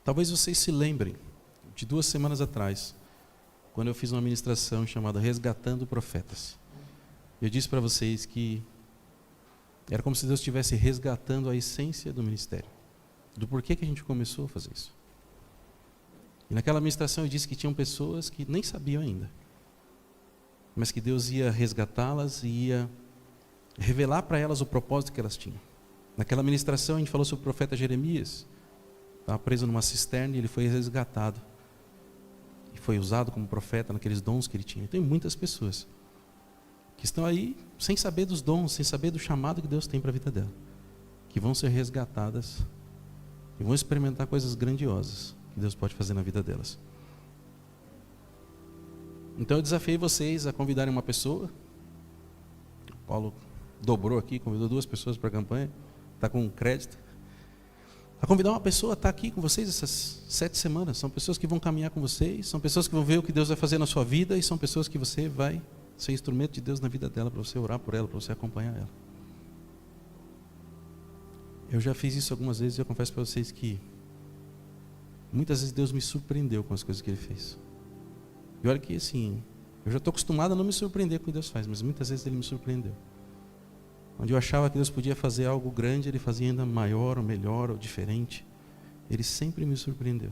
Talvez vocês se lembrem de 2 semanas atrás, quando eu fiz uma ministração chamada Resgatando Profetas. Eu disse para vocês que era como se Deus estivesse resgatando a essência do ministério, do porquê que a gente começou a fazer isso. E naquela ministração eu disse que tinham pessoas que nem sabiam ainda, mas que Deus ia resgatá-las e ia revelar para elas o propósito que elas tinham. Naquela ministração a gente falou sobre o profeta Jeremias. Estava preso numa cisterna e ele foi resgatado. E foi usado como profeta naqueles dons que ele tinha. Tem muitas pessoas que estão aí sem saber dos dons, sem saber do chamado que Deus tem para a vida dela, que vão ser resgatadas e vão experimentar coisas grandiosas que Deus pode fazer na vida delas. Então eu desafiei vocês a convidarem uma pessoa. O Paulo dobrou aqui, convidou 2 pessoas para a campanha, está com crédito. A convidar uma pessoa a estar aqui com vocês essas 7 semanas. São pessoas que vão caminhar com vocês, são pessoas que vão ver o que Deus vai fazer na sua vida, e são pessoas que você vai ser instrumento de Deus na vida dela, para você orar por ela, para você acompanhar ela. Eu já fiz isso algumas vezes e eu confesso para vocês que muitas vezes Deus me surpreendeu com as coisas que Ele fez. E olha que assim, eu já estou acostumado a não me surpreender com o que Deus faz, mas muitas vezes Ele me surpreendeu. Onde eu achava que Deus podia fazer algo grande, Ele fazia ainda maior, ou melhor, ou diferente. Ele sempre me surpreendeu.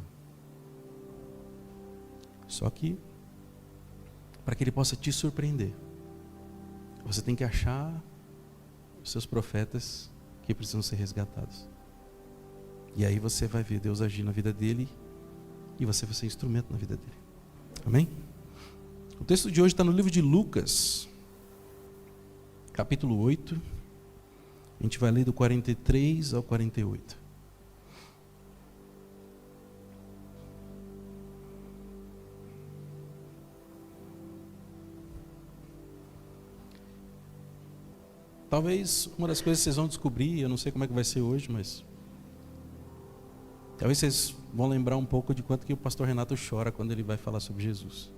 Só que, para que Ele possa te surpreender, você tem que achar os seus profetas que precisam ser resgatados. E aí você vai ver Deus agir na vida dele, e você vai ser instrumento na vida dele. Amém? O texto de hoje está no livro de Lucas, capítulo 8, a gente vai ler do 43 ao 48. Talvez uma das coisas que vocês vão descobrir, eu não sei como é que vai ser hoje, mas talvez vocês vão lembrar um pouco de quanto que o pastor Renato chora quando ele vai falar sobre Jesus.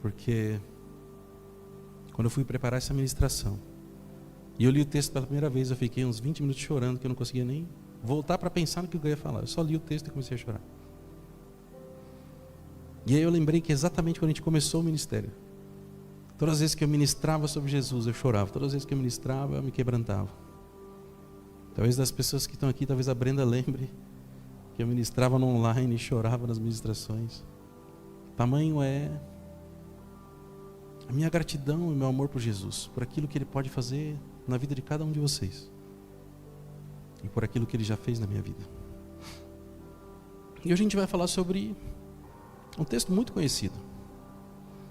Porque quando eu fui preparar essa ministração, e eu li o texto pela primeira vez, eu fiquei uns 20 minutos chorando, que eu não conseguia nem voltar para pensar no que eu ia falar. Eu só li o texto e comecei a chorar. E aí eu lembrei que exatamente quando a gente começou o ministério, todas as vezes que eu ministrava sobre Jesus, eu chorava. Todas as vezes que eu ministrava, eu me quebrantava. Talvez das pessoas que estão aqui, talvez a Brenda lembre que eu ministrava no online e chorava nas ministrações. Tamanho é a minha gratidão e meu amor por Jesus, por aquilo que Ele pode fazer na vida de cada um de vocês, e por aquilo que Ele já fez na minha vida. E hoje a gente vai falar sobre um texto muito conhecido,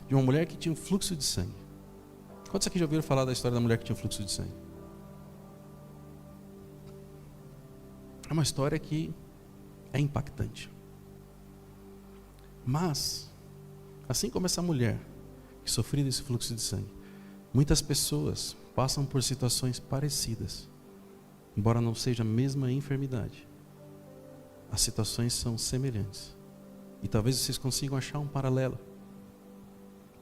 de uma mulher que tinha um fluxo de sangue. Quantos aqui já ouviram falar da história da mulher que tinha um fluxo de sangue? É uma história que é impactante. Mas, assim como essa mulher que sofria desse fluxo de sangue, muitas pessoas passam por situações parecidas, embora não seja a mesma enfermidade. As situações são semelhantes. E talvez vocês consigam achar um paralelo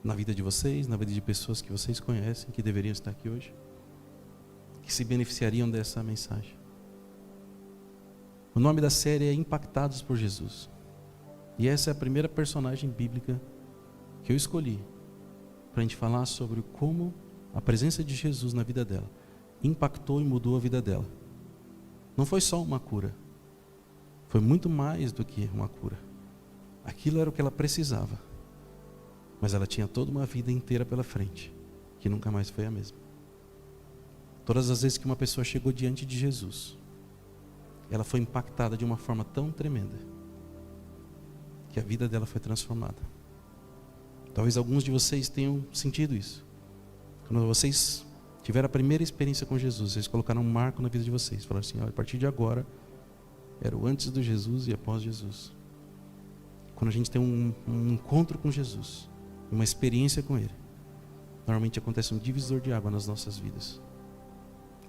na vida de vocês, na vida de pessoas que vocês conhecem, que deveriam estar aqui hoje, que se beneficiariam dessa mensagem. O nome da série é Impactados por Jesus. E essa é a primeira personagem bíblica que eu escolhi para a gente falar sobre como a presença de Jesus na vida dela impactou e mudou a vida dela. Não foi só uma cura, foi muito mais do que uma cura. Aquilo era o que ela precisava, mas ela tinha toda uma vida inteira pela frente, que nunca mais foi a mesma. Todas as vezes que uma pessoa chegou diante de Jesus, ela foi impactada de uma forma tão tremenda, que a vida dela foi transformada. Talvez alguns de vocês tenham sentido isso. Quando vocês tiveram a primeira experiência com Jesus, vocês colocaram um marco na vida de vocês. Falaram assim, a partir de agora, era o antes do Jesus e após Jesus. Quando a gente tem um encontro com Jesus, uma experiência com Ele, normalmente acontece um divisor de água nas nossas vidas.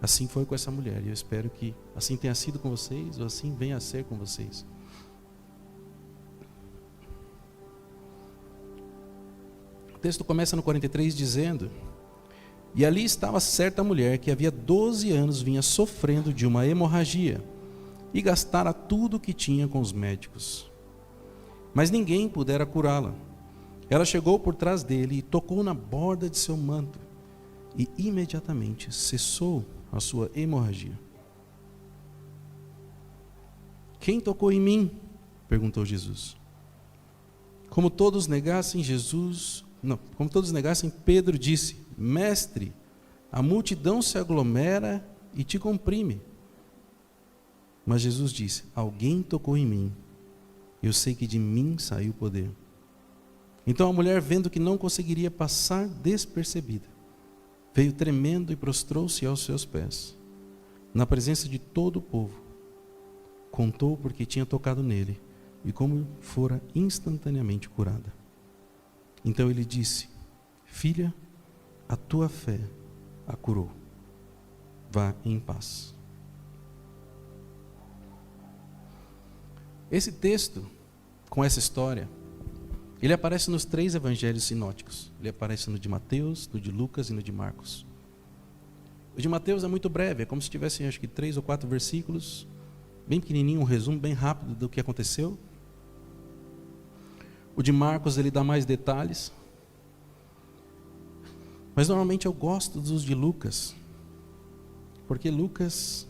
Assim foi com essa mulher, e eu espero que assim tenha sido com vocês, ou assim venha a ser com vocês. O texto começa no 43 dizendo: e ali estava certa mulher que havia 12 anos vinha sofrendo de uma hemorragia, e gastara tudo o que tinha com os médicos. Mas ninguém pudera curá-la. Ela chegou por trás dele e tocou na borda de seu manto, e imediatamente cessou a sua hemorragia. Quem tocou em mim? Perguntou Jesus. Como todos negassem, Pedro disse: Mestre, a multidão se aglomera e te comprime. Mas Jesus disse: alguém tocou em mim. Eu sei que de mim saiu o poder. Então a mulher, vendo que não conseguiria passar despercebida, veio tremendo e prostrou-se aos seus pés. Na presença de todo o povo, contou porque tinha tocado nele e como fora instantaneamente curada. Então ele disse: Filha, a tua fé a curou. Vá em paz. Esse texto, com essa história, ele aparece nos 3 evangelhos sinóticos. Ele aparece no de Mateus, no de Lucas e no de Marcos. O de Mateus é muito breve, é como se tivesse, acho que 3 ou 4 versículos, bem pequenininho, um resumo bem rápido do que aconteceu. O de Marcos, ele dá mais detalhes. Mas normalmente eu gosto dos de Lucas, porque Lucas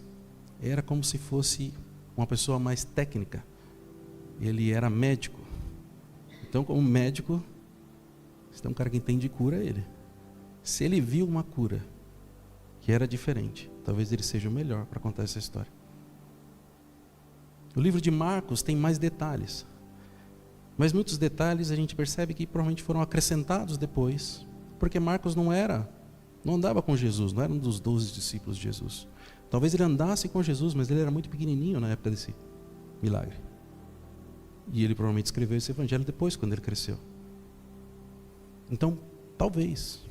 era como se fosse uma pessoa mais técnica. Ele era médico. Então, como médico, se tem um cara que entende de cura, é ele. Se ele viu uma cura que era diferente, talvez ele seja o melhor para contar essa história. O livro de Marcos tem mais detalhes, mas muitos detalhes a gente percebe que provavelmente foram acrescentados depois, porque Marcos não andava com Jesus, não era um dos 12 discípulos de Jesus. Talvez ele andasse com Jesus, mas ele era muito pequenininho na época desse milagre. E ele provavelmente escreveu esse evangelho depois, quando ele cresceu. Então, talvez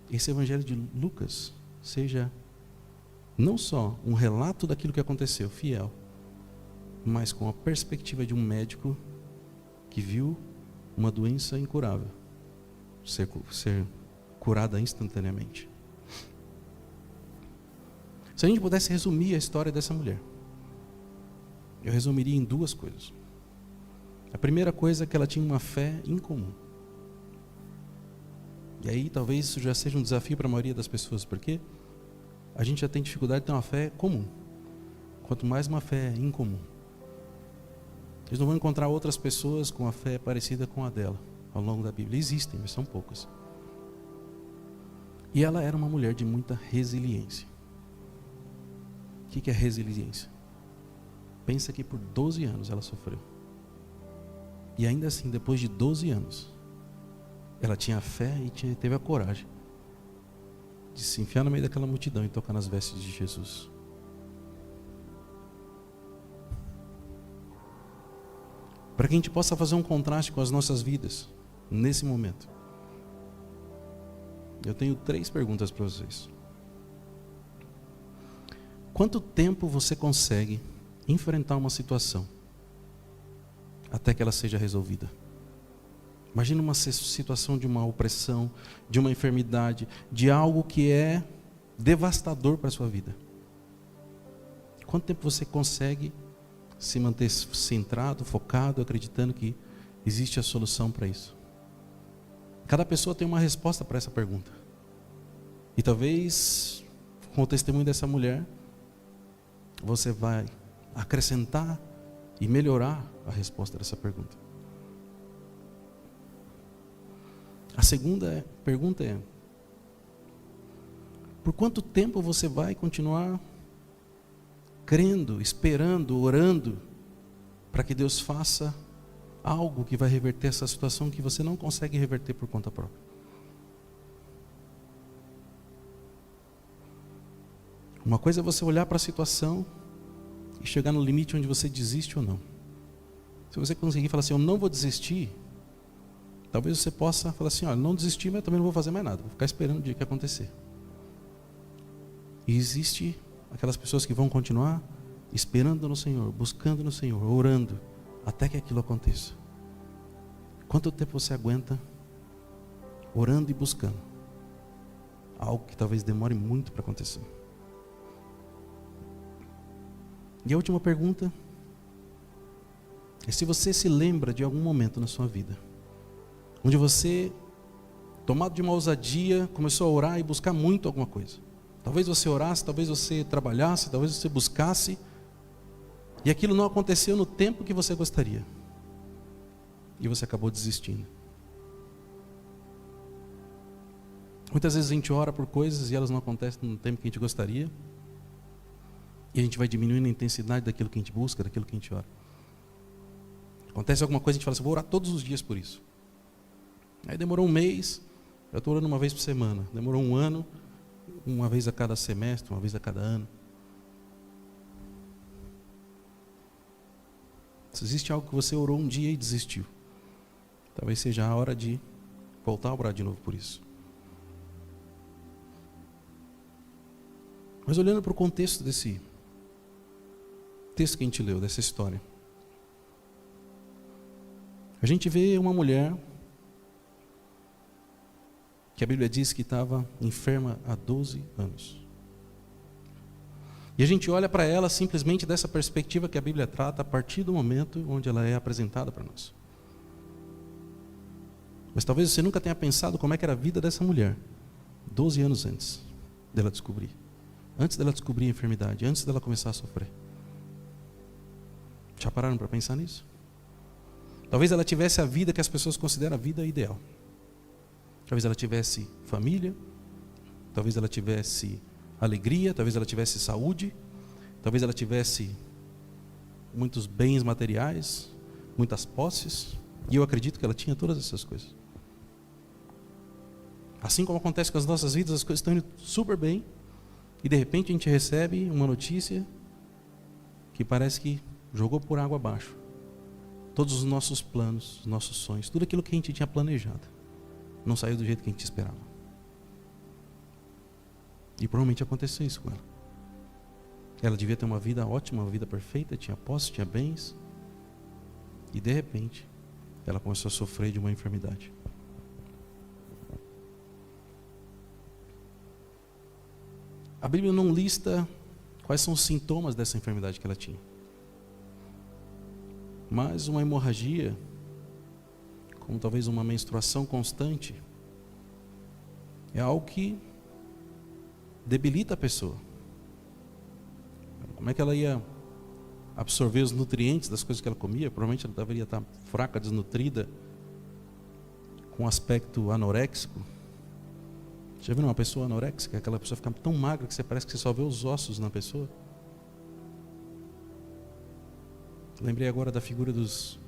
esse evangelho de Lucas seja não só um relato daquilo que aconteceu, fiel, mas com a perspectiva de um médico que viu uma doença incurável ser curada instantaneamente. Se a gente pudesse resumir a história dessa mulher, eu resumiria em 2 coisas. A primeira coisa é que ela tinha uma fé incomum. E aí talvez isso já seja um desafio para a maioria das pessoas, porque a gente já tem dificuldade de ter uma fé comum. Quanto mais uma fé incomum. Eles não vão encontrar outras pessoas com a fé parecida com a dela ao longo da Bíblia. Existem, mas são poucas. E ela era uma mulher de muita resiliência. O que é resiliência? Pensa que por 12 anos ela sofreu. E ainda assim, depois de 12 anos, ela tinha fé e teve a coragem de se enfiar no meio daquela multidão e tocar nas vestes de Jesus. Para que a gente possa fazer um contraste com as nossas vidas, nesse momento. Eu tenho 3 perguntas para vocês. Quanto tempo você consegue enfrentar uma situação até que ela seja resolvida? Imagina uma situação de uma opressão, de uma enfermidade, de algo que é devastador para a sua vida. Quanto tempo você consegue se manter centrado, focado, acreditando que existe a solução para isso? Cada pessoa tem uma resposta para essa pergunta. E talvez, com o testemunho dessa mulher, você vai acrescentar e melhorar a resposta dessa pergunta. A segunda pergunta é: por quanto tempo você vai continuar crendo, esperando, orando, para que Deus faça algo que vai reverter essa situação que você não consegue reverter por conta própria? Uma coisa é você olhar para a situação e chegar no limite onde você desiste ou não. Se você conseguir falar assim, eu não vou desistir, talvez você possa falar assim, olha, não desisti, mas também não vou fazer mais nada, vou ficar esperando o dia que acontecer. E existe aquelas pessoas que vão continuar esperando no Senhor, buscando no Senhor, orando, até que aquilo aconteça. Quanto tempo você aguenta orando e buscando algo que talvez demore muito para acontecer? E a última pergunta é se você se lembra de algum momento na sua vida onde você, tomado de uma ousadia, começou a orar e buscar muito alguma coisa. Talvez você orasse, talvez você trabalhasse, talvez você buscasse, e aquilo não aconteceu no tempo que você gostaria. E você acabou desistindo. Muitas vezes a gente ora por coisas e elas não acontecem no tempo que a gente gostaria. E a gente vai diminuindo a intensidade daquilo que a gente busca, daquilo que a gente ora. Acontece alguma coisa, a gente fala assim, vou orar todos os dias por isso. Aí demorou um mês, eu estou orando uma vez por semana. Demorou um ano, uma vez a cada semestre, uma vez a cada ano. Se existe algo que você orou um dia e desistiu, talvez seja a hora de voltar a orar de novo por isso. Mas olhando para o contexto desse texto que a gente leu, dessa história, a gente vê uma mulher que a Bíblia diz que estava enferma há 12 anos. E a gente olha para ela simplesmente dessa perspectiva que a Bíblia trata a partir do momento onde ela é apresentada para nós. Mas talvez você nunca tenha pensado como é que era a vida dessa mulher 12 anos antes dela descobrir. Antes dela descobrir a enfermidade, antes dela começar a sofrer. Já pararam para pensar nisso? Talvez ela tivesse a vida que as pessoas consideram a vida ideal. Talvez ela tivesse família, talvez ela tivesse alegria, talvez ela tivesse saúde, talvez ela tivesse muitos bens materiais, muitas posses, e eu acredito que ela tinha todas essas coisas. Assim como acontece com as nossas vidas, as coisas estão indo super bem, e de repente a gente recebe uma notícia que parece que jogou por água abaixo todos os nossos planos, os nossos sonhos, tudo aquilo que a gente tinha planejado não saiu do jeito que a gente esperava. E provavelmente aconteceu isso com ela. Ela devia ter uma vida ótima, uma vida perfeita, tinha posse, tinha bens, e de repente ela começou a sofrer de uma enfermidade. A Bíblia não lista quais são os sintomas dessa enfermidade que ela tinha. Mas uma hemorragia, como talvez uma menstruação constante, é algo que debilita a pessoa. Como é que ela ia absorver os nutrientes das coisas que ela comia? Provavelmente ela deveria estar fraca, desnutrida, com aspecto anoréxico. Já viu uma pessoa anoréxica? Aquela pessoa fica tão magra que parece que você só vê os ossos na pessoa. Lembrei agora da figura dos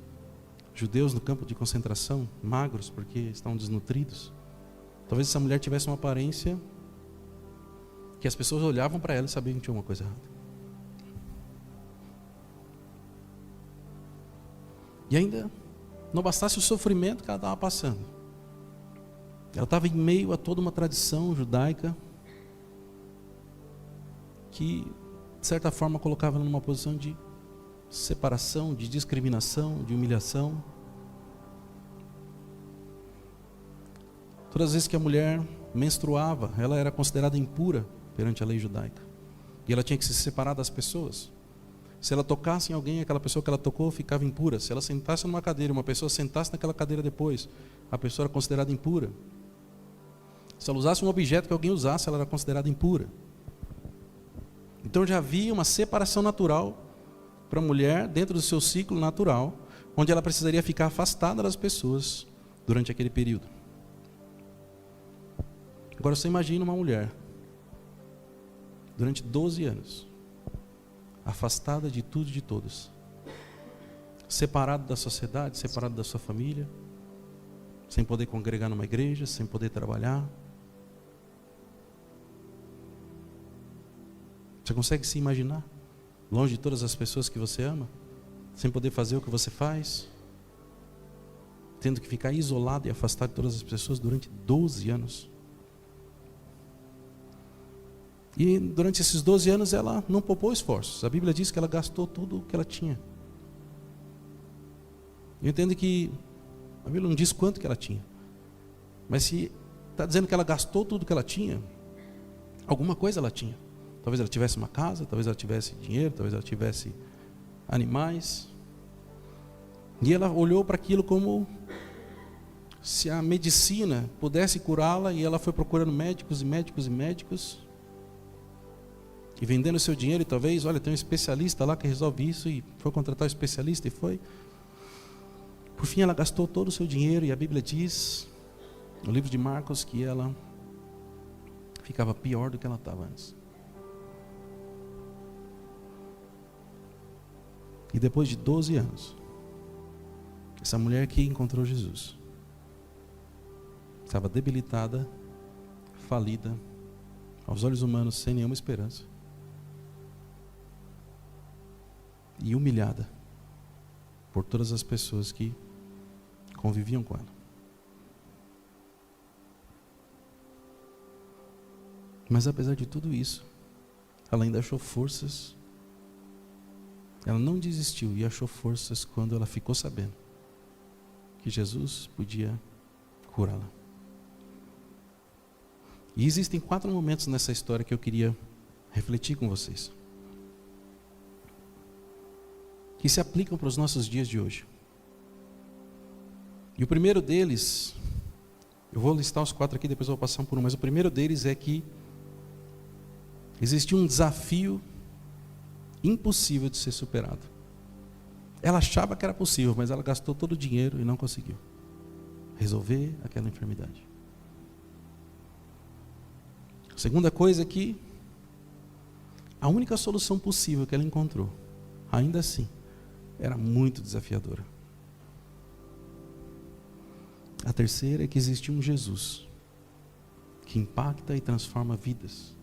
judeus no campo de concentração, magros porque estão desnutridos. Talvez essa mulher tivesse uma aparência que as pessoas olhavam para ela e sabiam que tinha uma coisa errada. E ainda não bastasse o sofrimento que ela estava passando. Ela estava em meio a toda uma tradição judaica que, de certa forma, colocava ela numa posição de separação, de discriminação, de humilhação. Todas as vezes que a mulher menstruava, ela era considerada impura perante a lei judaica. E ela tinha que se separar das pessoas. Se ela tocasse em alguém, aquela pessoa que ela tocou ficava impura. Se ela sentasse numa cadeira, uma pessoa sentasse naquela cadeira depois, a pessoa era considerada impura. Se ela usasse um objeto que alguém usasse, ela era considerada impura. Então já havia uma separação natural para a mulher dentro do seu ciclo natural, onde ela precisaria ficar afastada das pessoas durante aquele período. Agora você imagina uma mulher durante 12 anos, afastada de tudo e de todos, separada da sociedade, separada da sua família, sem poder congregar numa igreja, sem poder trabalhar. Você consegue se imaginar? Longe de todas as pessoas que você ama, sem poder fazer o que você faz, tendo que ficar isolado e afastado de todas as pessoas durante 12 anos. E durante esses 12 anos ela não poupou esforços. A Bíblia diz que ela gastou tudo o que ela tinha. Eu entendo que a Bíblia não diz quanto que ela tinha, mas se está dizendo que ela gastou tudo que ela tinha, alguma coisa ela tinha. Talvez ela tivesse uma casa, talvez ela tivesse dinheiro, talvez ela tivesse animais. E ela olhou para aquilo como se a medicina pudesse curá-la, e ela foi procurando médicos e médicos e médicos, e vendendo seu dinheiro, e talvez, olha, tem um especialista lá que resolve isso, e foi contratar o especialista, e foi. Por fim, ela gastou todo o seu dinheiro, e a Bíblia diz, no livro de Marcos, que ela ficava pior do que ela estava antes. E depois de 12 anos, essa mulher que encontrou Jesus estava debilitada, falida, aos olhos humanos, sem nenhuma esperança, e humilhada por todas as pessoas que conviviam com ela. Mas apesar de tudo isso, ela ainda achou forças. Ela não desistiu e achou forças quando ela ficou sabendo que Jesus podia curá-la. E existem 4 momentos nessa história que eu queria refletir com vocês, que se aplicam para os nossos dias de hoje. E o primeiro deles, eu vou listar os 4 aqui, depois eu vou passar um por um, mas o primeiro deles é que existia um desafio impossível de ser superado. Ela achava que era possível, mas ela gastou todo o dinheiro e não conseguiu resolver aquela enfermidade. A segunda coisa é que a única solução possível que ela encontrou, ainda assim, era muito desafiadora. A terceira é que existia um Jesus que impacta e transforma vidas,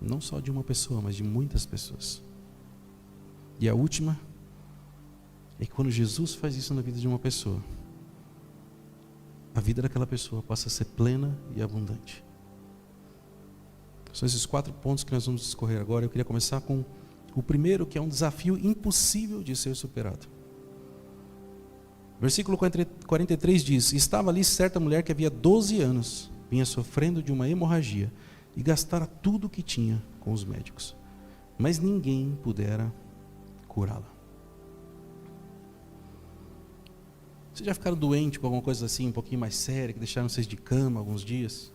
não só de uma pessoa, mas de muitas pessoas. E a última é que quando Jesus faz isso na vida de uma pessoa, a vida daquela pessoa passa a ser plena e abundante. São esses 4 pontos que nós vamos discorrer agora. Eu queria começar com o primeiro, que é um desafio impossível de ser superado. Versículo 43 diz: estava ali certa mulher que havia 12 anos, vinha sofrendo de uma hemorragia, e gastara tudo o que tinha com os médicos, mas ninguém pudera curá-la. Vocês já ficaram doentes com alguma coisa assim, um pouquinho mais séria, que deixaram vocês de cama alguns dias?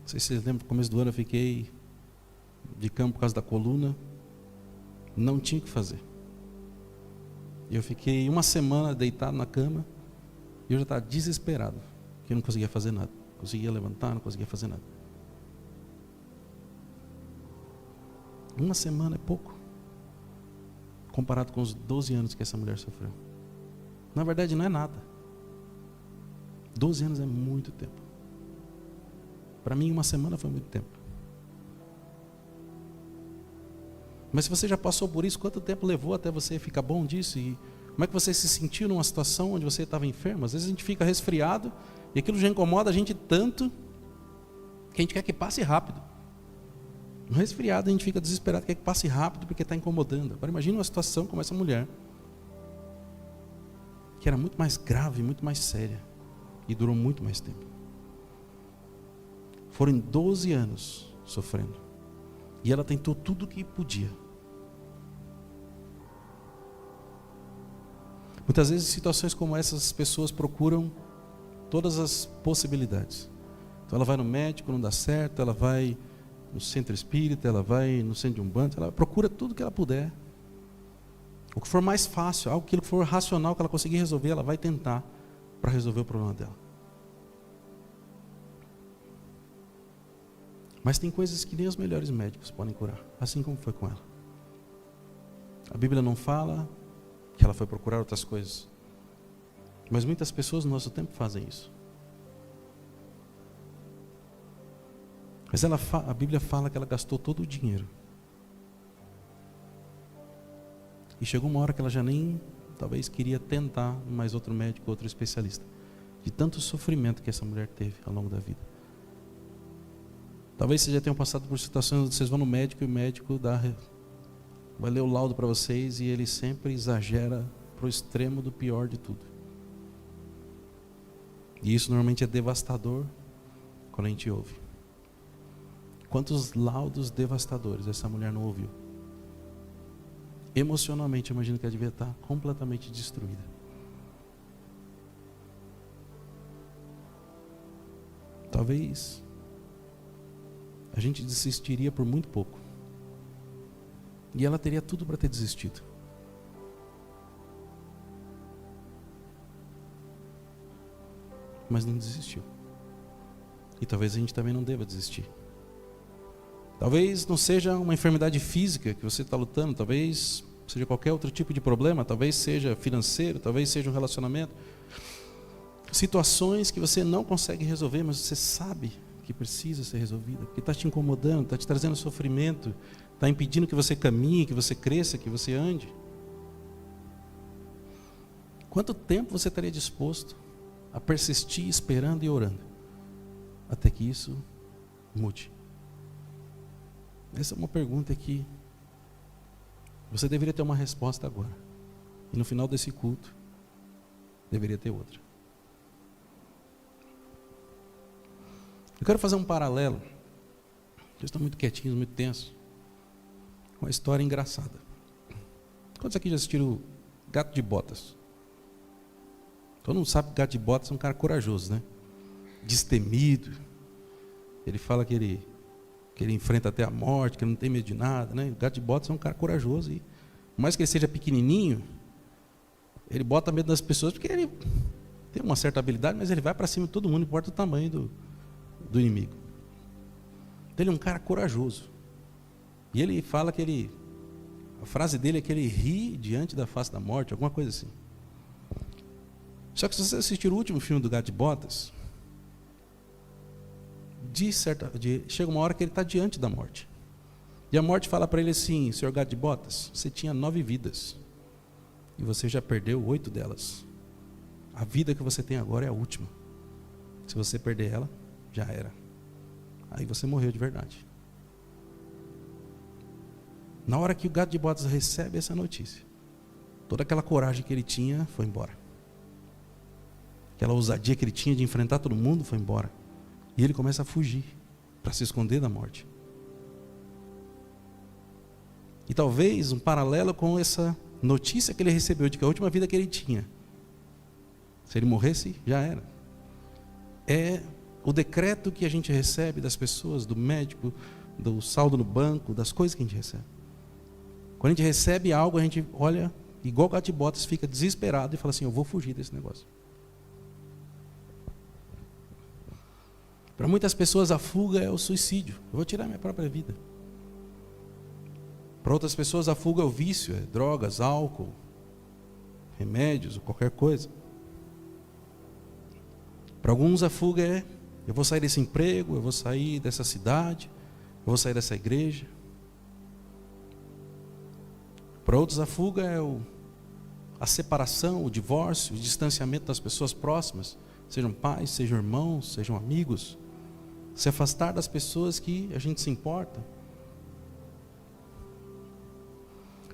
Não sei se vocês lembram, no começo do ano eu fiquei de cama por causa da coluna, não tinha o que fazer. Eu fiquei 1 semana deitado na cama, e eu já estava desesperado, porque eu não conseguia fazer nada. Não conseguia levantar, não conseguia fazer nada. 1 semana é pouco, comparado com os 12 anos que essa mulher sofreu. Na verdade não é nada. 12 anos é muito tempo. Para mim 1 semana foi muito tempo. Mas se você já passou por isso, quanto tempo levou até você ficar bom disso? E como é que você se sentiu numa situação onde você estava enfermo? Às vezes a gente fica resfriado e aquilo já incomoda a gente tanto que a gente quer que passe rápido. Um resfriado a gente fica desesperado, quer que passe rápido porque está incomodando. Agora imagine uma situação como essa mulher, que era muito mais grave, muito mais séria, e durou muito mais tempo. Foram 12 anos sofrendo, e ela tentou tudo o que podia. Muitas vezes, em situações como essas, as pessoas procuram todas as possibilidades. Então ela vai no médico, não dá certo, ela vai no centro espírita, ela vai no centro de Umbanda, ela procura tudo que ela puder. O que for mais fácil, aquilo que for racional, que ela conseguir resolver, ela vai tentar para resolver o problema dela. Mas tem coisas que nem os melhores médicos podem curar, assim como foi com ela. A Bíblia não fala que ela foi procurar outras coisas, mas muitas pessoas no nosso tempo fazem isso. Mas a Bíblia fala que ela gastou todo o dinheiro. E chegou uma hora que ela já nem, talvez, queria tentar mais outro médico, outro especialista. De tanto sofrimento que essa mulher teve ao longo da vida. Talvez vocês já tenham passado por situações onde vocês vão no médico e o médico vai ler o laudo para vocês e ele sempre exagera para o extremo do pior de tudo. E isso normalmente é devastador quando a gente ouve. Quantos laudos devastadores essa mulher não ouviu? Emocionalmente, eu imagino que ela devia estar completamente destruída. Talvez a gente desistiria por muito pouco. E ela teria tudo para ter desistido. Mas não desistiu. E talvez a gente também não deva desistir. Talvez não seja uma enfermidade física que você está lutando, talvez seja qualquer outro tipo de problema, talvez seja financeiro, talvez seja um relacionamento. Situações que você não consegue resolver, mas você sabe que precisa ser resolvida, que está te incomodando, está te trazendo sofrimento, está impedindo que você caminhe, que você cresça, que você ande. Quanto tempo você estaria disposto a persistir esperando e orando até que isso mude? Essa é uma pergunta que você deveria ter uma resposta agora. E no final desse culto, deveria ter outra. Eu quero fazer um paralelo. Vocês estão muito quietinhos, muito tensos. Uma história engraçada. Quantos aqui já assistiram Gato de Botas? Todo mundo sabe que Gato de Botas é um cara corajoso, né? Destemido. Ele fala que ele enfrenta até a morte, que ele não tem medo de nada, né? O Gato de Botas é um cara corajoso. E, por mais que ele seja pequenininho, ele bota medo das pessoas, porque ele tem uma certa habilidade, mas ele vai para cima de todo mundo, não importa o tamanho do inimigo. Ele é um cara corajoso. E ele fala que a frase dele é que ele ri diante da face da morte, alguma coisa assim. Só que se você assistir o último filme do Gato de Botas, chega uma hora que ele está diante da morte. E a morte fala para ele assim: senhor Gato de Botas, você tinha 9 vidas. E você já perdeu 8 delas. A vida que você tem agora é a última. Se você perder ela, já era. Aí você morreu de verdade. Na hora que o Gato de Botas recebe essa notícia, toda aquela coragem que ele tinha foi embora. Aquela ousadia que ele tinha de enfrentar todo mundo foi embora. E ele começa a fugir para se esconder da morte. E talvez um paralelo com essa notícia que ele recebeu de que a última vida que ele tinha, se ele morresse, já era. É o decreto que a gente recebe das pessoas, do médico, do saldo no banco, das coisas que a gente recebe. Quando a gente recebe algo, a gente olha, igual o Gato de Botas, fica desesperado e fala assim: eu vou fugir desse negócio. Para muitas pessoas a fuga é o suicídio. Eu vou tirar minha própria vida. Para outras pessoas a fuga é o vício, é drogas, álcool, remédios, ou qualquer coisa. Para alguns a fuga é: eu vou sair desse emprego, eu vou sair dessa cidade, eu vou sair dessa igreja. Para outros a fuga é a separação, o divórcio, o distanciamento das pessoas próximas, sejam pais, sejam irmãos, sejam amigos. Se afastar das pessoas que a gente se importa.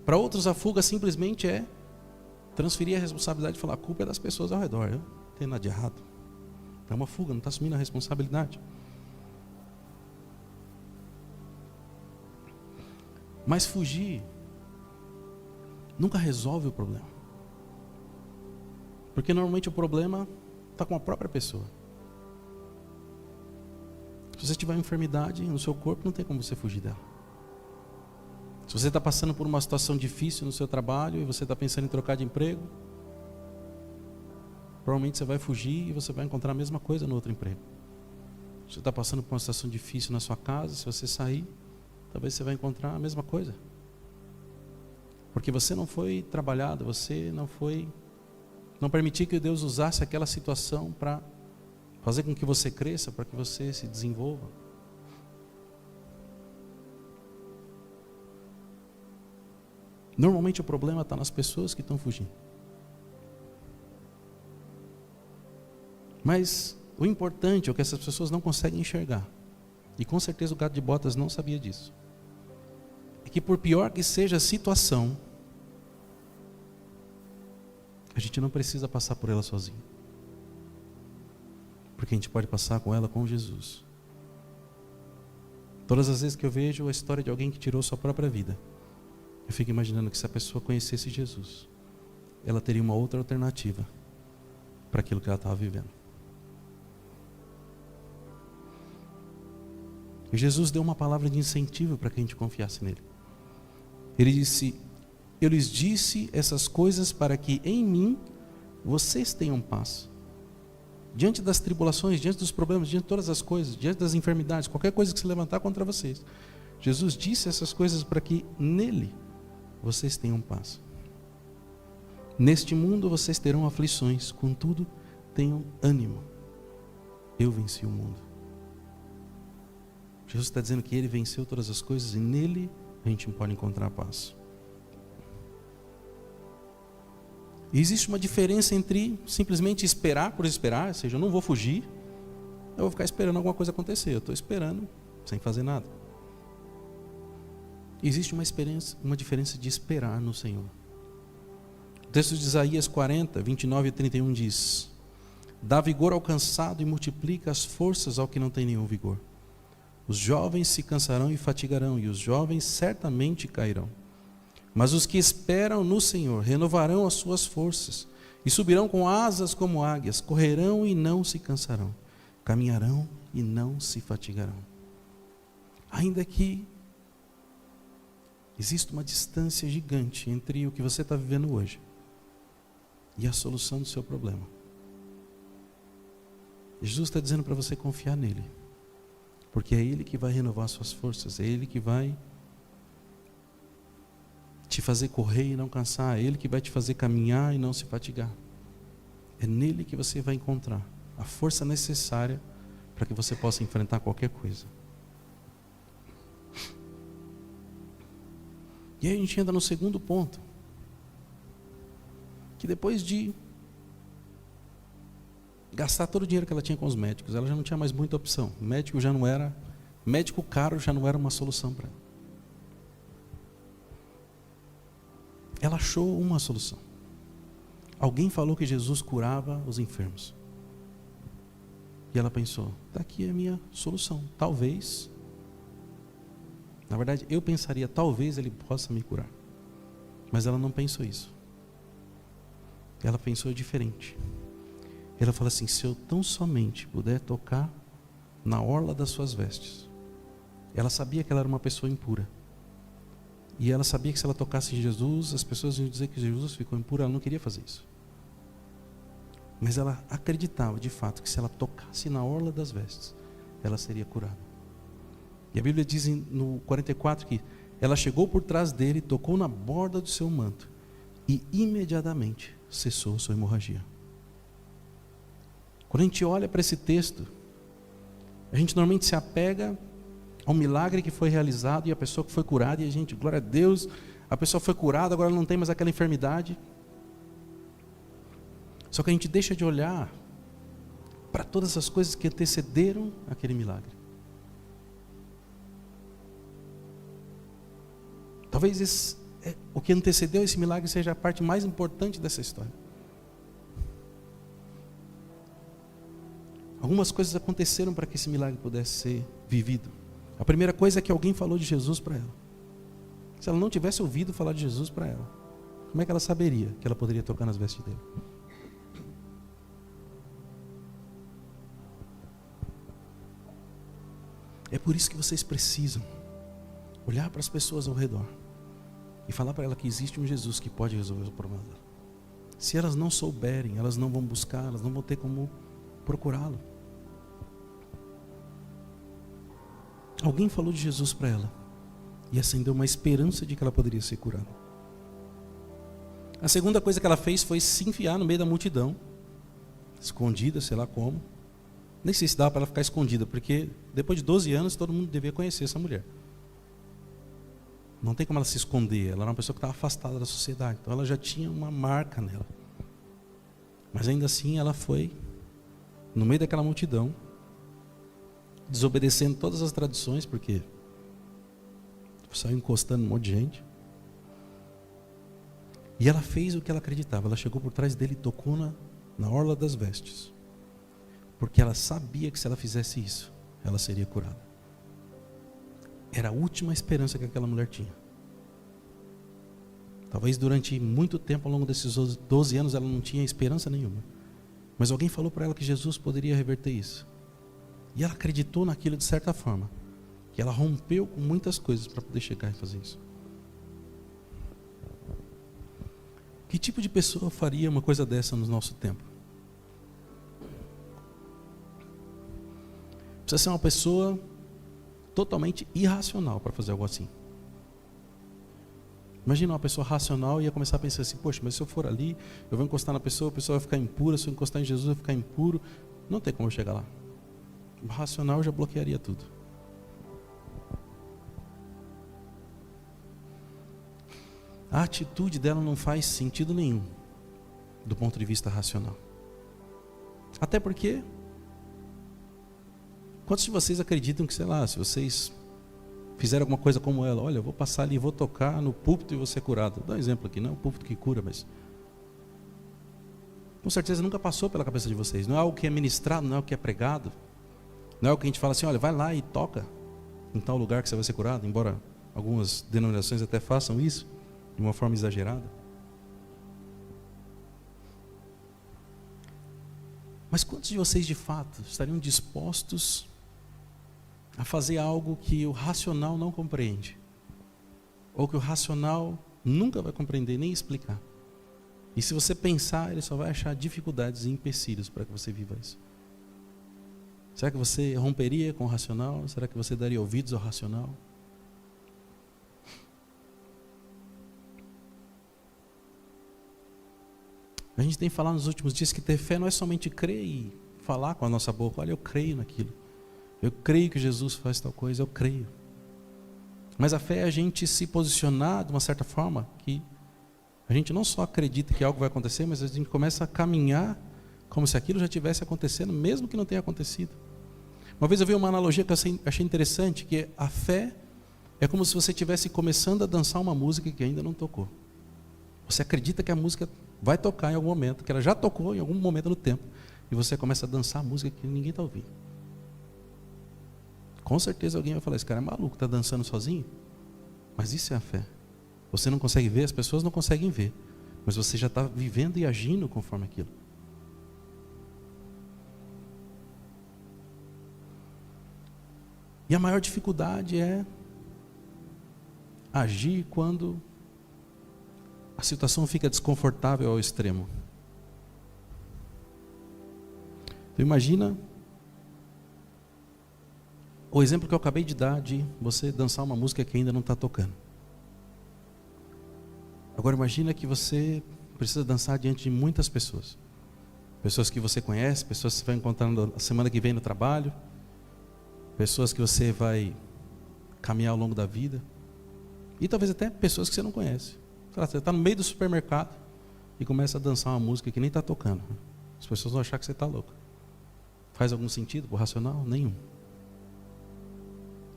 Para outros a fuga simplesmente é transferir a responsabilidade e falar: a culpa é das pessoas ao redor, eu não tenho nada de errado. É uma fuga, não está assumindo a responsabilidade. Mas fugir nunca resolve o problema. Porque normalmente o problema está com a própria pessoa. Se você tiver uma enfermidade no seu corpo, não tem como você fugir dela. Se você está passando por uma situação difícil no seu trabalho e você está pensando em trocar de emprego, provavelmente você vai fugir e você vai encontrar a mesma coisa no outro emprego. Se você está passando por uma situação difícil na sua casa, se você sair, talvez você vai encontrar a mesma coisa. Porque você não foi trabalhado, você não permitiu que Deus usasse aquela situação para fazer com que você cresça, para que você se desenvolva. Normalmente o problema está nas pessoas que estão fugindo. Mas o importante é o que essas pessoas não conseguem enxergar. E com certeza o Gato de Botas não sabia disso. É que por pior que seja a situação, a gente não precisa passar por ela sozinho. Porque a gente pode passar com ela com Jesus. Todas as vezes que eu vejo a história de alguém que tirou sua própria vida, eu fico imaginando que se a pessoa conhecesse Jesus, ela teria uma outra alternativa para aquilo que ela estava vivendo. E Jesus deu uma palavra de incentivo para que a gente confiasse nele. Ele disse: eu lhes disse essas coisas para que em mim vocês tenham paz. Diante das tribulações, diante dos problemas, diante de todas as coisas, diante das enfermidades, qualquer coisa que se levantar contra vocês, Jesus disse essas coisas para que nele vocês tenham paz. Neste mundo vocês terão aflições, contudo tenham ânimo. Eu venci o mundo. Jesus está dizendo que ele venceu todas as coisas e nele a gente pode encontrar paz. E existe uma diferença entre simplesmente esperar por esperar, ou seja, eu não vou fugir, eu vou ficar esperando alguma coisa acontecer. Eu estou esperando sem fazer nada. Existe uma diferença de esperar no Senhor. O texto de Isaías 40, 29 e 31 diz: dá vigor ao cansado e multiplica as forças ao que não tem nenhum vigor. Os jovens se cansarão e fatigarão, e os jovens certamente cairão. Mas os que esperam no Senhor renovarão as suas forças, e subirão com asas como águias, correrão e não se cansarão, caminharão e não se fatigarão. Ainda que existe uma distância gigante entre o que você está vivendo hoje e a solução do seu problema, Jesus está dizendo para você confiar nele, porque é ele que vai renovar suas forças, é ele que vai te fazer correr e não cansar, é ele que vai te fazer caminhar e não se fatigar. É nele que você vai encontrar a força necessária para que você possa enfrentar qualquer coisa. E aí a gente entra no segundo ponto, que depois de gastar todo o dinheiro que ela tinha com os médicos, ela já não tinha mais muita opção. Médico caro já não era uma solução para ela. Ela achou uma solução. Alguém falou que Jesus curava os enfermos. E ela pensou: daqui é a minha solução. Talvez, na verdade eu pensaria, talvez ele possa me curar. Mas ela não pensou isso. Ela pensou diferente. Ela falou assim: se eu tão somente puder tocar na orla das suas vestes. Ela sabia que ela era uma pessoa impura. E ela sabia que se ela tocasse em Jesus, as pessoas iam dizer que Jesus ficou impuro. Ela não queria fazer isso. Mas ela acreditava de fato que se ela tocasse na orla das vestes, ela seria curada. E a Bíblia diz no 44 que ela chegou por trás dele, tocou na borda do seu manto e imediatamente cessou sua hemorragia. Quando a gente olha para esse texto, a gente normalmente se apega ao milagre que foi realizado e a pessoa que foi curada, e a gente, glória a Deus, a pessoa foi curada, agora não tem mais aquela enfermidade. Só que a gente deixa de olhar para todas as coisas que antecederam aquele milagre. Talvez o que antecedeu esse milagre seja a parte mais importante dessa história. Algumas coisas aconteceram para que esse milagre pudesse ser vivido. A primeira coisa é que alguém falou de Jesus para ela. Se ela não tivesse ouvido falar de Jesus para ela, como é que ela saberia que ela poderia tocar nas vestes dele? É por isso que vocês precisam olhar para as pessoas ao redor e falar para ela que existe um Jesus que pode resolver o problema dela. Se elas não souberem, elas não vão buscar, elas não vão ter como procurá-lo. Alguém falou de Jesus para ela e acendeu uma esperança de que ela poderia ser curada. A segunda coisa que ela fez foi se enfiar no meio da multidão, escondida, sei lá como. Nem sei se dava para ela ficar escondida, porque depois de 12 anos todo mundo devia conhecer essa mulher. Não tem como ela se esconder, ela era uma pessoa que estava afastada da sociedade, então ela já tinha uma marca nela. Mas ainda assim ela foi no meio daquela multidão, desobedecendo todas as tradições, porque saiu encostando um monte de gente. E ela fez o que ela acreditava. Ela chegou por trás dele e tocou na orla das vestes, porque ela sabia que se ela fizesse isso, ela seria curada. Era a última esperança que aquela mulher tinha. Talvez durante muito tempo, ao longo desses 12 anos, ela não tinha esperança nenhuma. Mas alguém falou para ela que Jesus poderia reverter isso. E ela acreditou naquilo de certa forma. Que ela rompeu com muitas coisas para poder chegar e fazer isso. Que tipo de pessoa faria uma coisa dessa no nosso tempo? Precisa ser uma pessoa totalmente irracional para fazer algo assim. Imagina uma pessoa racional e ia começar a pensar assim, poxa, mas se eu for ali, eu vou encostar na pessoa, a pessoa vai ficar impura, se eu encostar em Jesus, vai ficar impuro. Não tem como eu chegar lá. O racional já bloquearia tudo. A atitude dela não faz sentido nenhum, do ponto de vista racional. Até porque, quantos de vocês acreditam que, sei lá, se vocês fizeram alguma coisa como ela, olha, eu vou passar ali, vou tocar no púlpito e vou ser curado. Vou dar um exemplo aqui, não é o púlpito que cura, mas com certeza nunca passou pela cabeça de vocês. Não é algo que é ministrado, não é algo que é pregado. Não é algo que a gente fala assim, olha, vai lá e toca em tal lugar que você vai ser curado, embora algumas denominações até façam isso de uma forma exagerada. Mas quantos de vocês de fato estariam dispostos a fazer algo que o racional não compreende? Ou que o racional nunca vai compreender nem explicar? E se você pensar, ele só vai achar dificuldades e empecilhos para que você viva isso. Será que você romperia com o racional? Será que você daria ouvidos ao racional? A gente tem falado nos últimos dias que ter fé não é somente crer e falar com a nossa boca, olha, eu creio naquilo. Eu creio que Jesus faz tal coisa, eu creio. Mas a fé é a gente se posicionar de uma certa forma que a gente não só acredita que algo vai acontecer, mas a gente começa a caminhar como se aquilo já tivesse acontecendo, mesmo que não tenha acontecido. Uma vez eu vi uma analogia que eu achei interessante, que a fé é como se você estivesse começando a dançar uma música que ainda não tocou. Você acredita que a música vai tocar em algum momento, que ela já tocou em algum momento no tempo, e você começa a dançar a música que ninguém está ouvindo. Com certeza alguém vai falar, esse cara é maluco, está dançando sozinho? Mas isso é a fé. Você não consegue ver, as pessoas não conseguem ver, mas você já está vivendo e agindo conforme aquilo. E a maior dificuldade é agir quando a situação fica desconfortável ao extremo. Então imagina o exemplo que eu acabei de dar de você dançar uma música que ainda não está tocando. Agora imagina que você precisa dançar diante de muitas pessoas. Pessoas que você conhece, pessoas que você vai encontrar na semana que vem no trabalho, pessoas que você vai caminhar ao longo da vida, e talvez até pessoas que você não conhece. Você está no meio do supermercado e começa a dançar uma música que nem está tocando. As pessoas vão achar que você está louco. Faz algum sentido para o racional? Nenhum.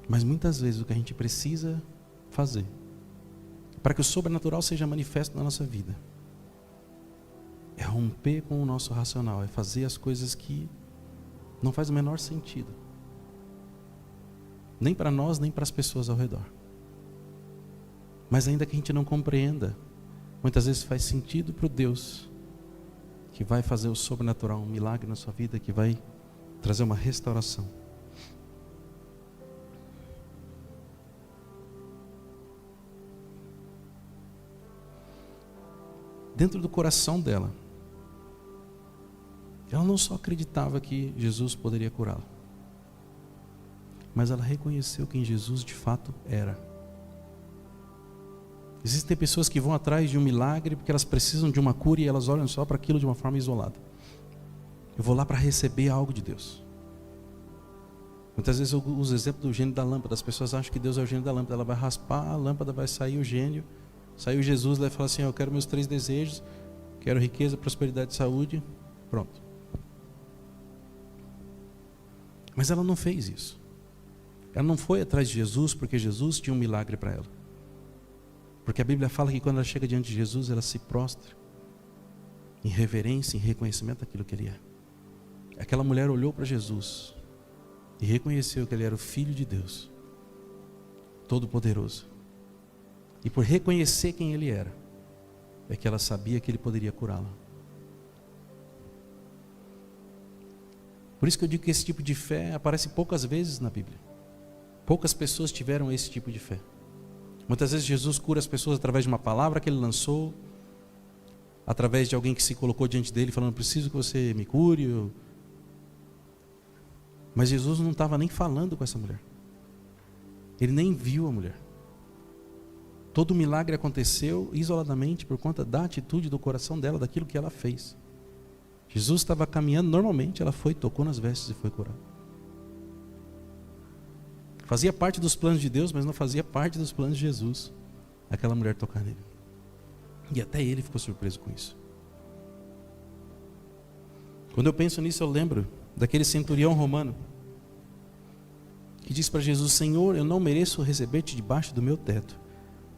Mas muitas vezes o que a gente precisa fazer para que o sobrenatural seja manifesto na nossa vida é romper com o nosso racional, é fazer as coisas que não faz o menor sentido, nem para nós, nem para as pessoas ao redor. Mas ainda que a gente não compreenda, muitas vezes faz sentido para o Deus que vai fazer o sobrenatural, um milagre na sua vida, que vai trazer uma restauração. Dentro do coração dela, ela não só acreditava que Jesus poderia curá-la, mas ela reconheceu quem Jesus de fato era. Existem pessoas que vão atrás de um milagre porque elas precisam de uma cura e elas olham só para aquilo de uma forma isolada. Eu vou lá para receber algo de Deus. Muitas vezes eu uso o exemplo do gênio da lâmpada. As pessoas acham que Deus é o gênio da lâmpada. Ela vai raspar a lâmpada, vai sair o gênio. Saiu Jesus, vai falar assim, eu quero meus 3 desejos. Quero riqueza, prosperidade e saúde. Pronto. Mas ela não fez isso. Ela não foi atrás de Jesus porque Jesus tinha um milagre para ela. Porque a Bíblia fala que quando ela chega diante de Jesus, ela se prostra em reverência, em reconhecimento daquilo que Ele é. Aquela mulher olhou para Jesus e reconheceu que Ele era o Filho de Deus. Todo-Poderoso. E por reconhecer quem Ele era, é que ela sabia que Ele poderia curá-la. Por isso que eu digo que esse tipo de fé aparece poucas vezes na Bíblia. Poucas pessoas tiveram esse tipo de fé. Muitas vezes Jesus cura as pessoas através de uma palavra que Ele lançou, através de alguém que se colocou diante dele falando, preciso que você me cure. Mas Jesus não estava nem falando com essa mulher. Ele nem viu a mulher. Todo o milagre aconteceu isoladamente por conta da atitude do coração dela, daquilo que ela fez. Jesus estava caminhando normalmente, ela foi, tocou nas vestes e foi curada. Fazia parte dos planos de Deus, mas não fazia parte dos planos de Jesus, aquela mulher tocar nele. E até ele ficou surpreso com isso. Quando eu penso nisso, eu lembro daquele centurião romano que diz para Jesus, Senhor, eu não mereço receber-te debaixo do meu teto,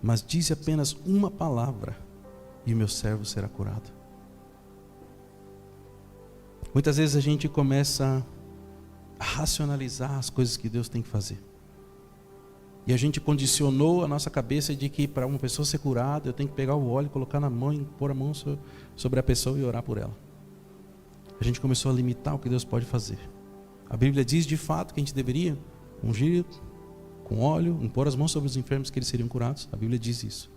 mas dize apenas uma palavra e o meu servo será curado. Muitas vezes a gente começa a racionalizar as coisas que Deus tem que fazer. E a gente condicionou a nossa cabeça de que para uma pessoa ser curada, eu tenho que pegar o óleo, colocar na mão e pôr a mão sobre a pessoa e orar por ela. A gente começou a limitar o que Deus pode fazer. A Bíblia diz de fato que a gente deveria ungir com óleo, impor as mãos sobre os enfermos que eles seriam curados. A Bíblia diz isso.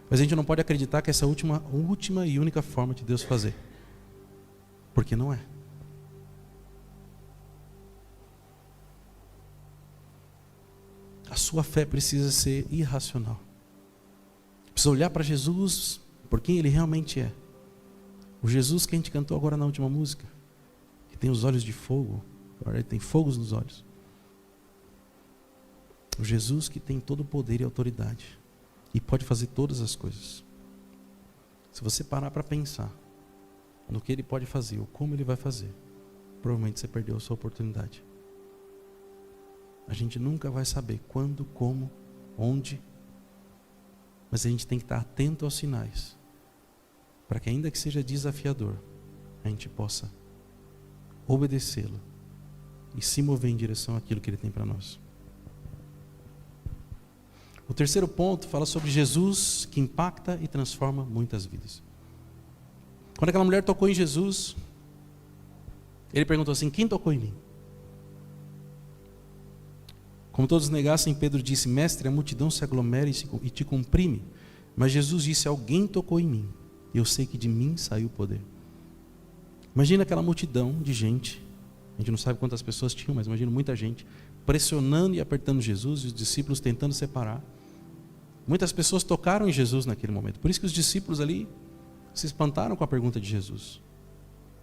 Mas a gente não pode acreditar que essa é a última e única forma de Deus fazer. Porque não é. A sua fé precisa ser irracional. Precisa olhar para Jesus por quem Ele realmente é. O Jesus que a gente cantou agora na última música, que tem os olhos de fogo, agora Ele tem fogos nos olhos. O Jesus que tem todo o poder e autoridade e pode fazer todas as coisas. Se você parar para pensar no que Ele pode fazer ou como Ele vai fazer, provavelmente você perdeu a sua oportunidade. A gente nunca vai saber quando, como, onde, mas a gente tem que estar atento aos sinais, para que ainda que seja desafiador, a gente possa obedecê-lo e se mover em direção àquilo que Ele tem para nós. O terceiro ponto fala sobre Jesus que impacta e transforma muitas vidas. Quando aquela mulher tocou em Jesus, Ele perguntou assim, quem tocou em mim? Como todos negassem, Pedro disse, mestre, a multidão se aglomera e te comprime. Mas Jesus disse, alguém tocou em mim, e eu sei que de mim saiu o poder. Imagina aquela multidão de gente, a gente não sabe quantas pessoas tinham, mas imagina muita gente, pressionando e apertando Jesus, e os discípulos tentando separar. Muitas pessoas tocaram em Jesus naquele momento, por isso que os discípulos ali se espantaram com a pergunta de Jesus.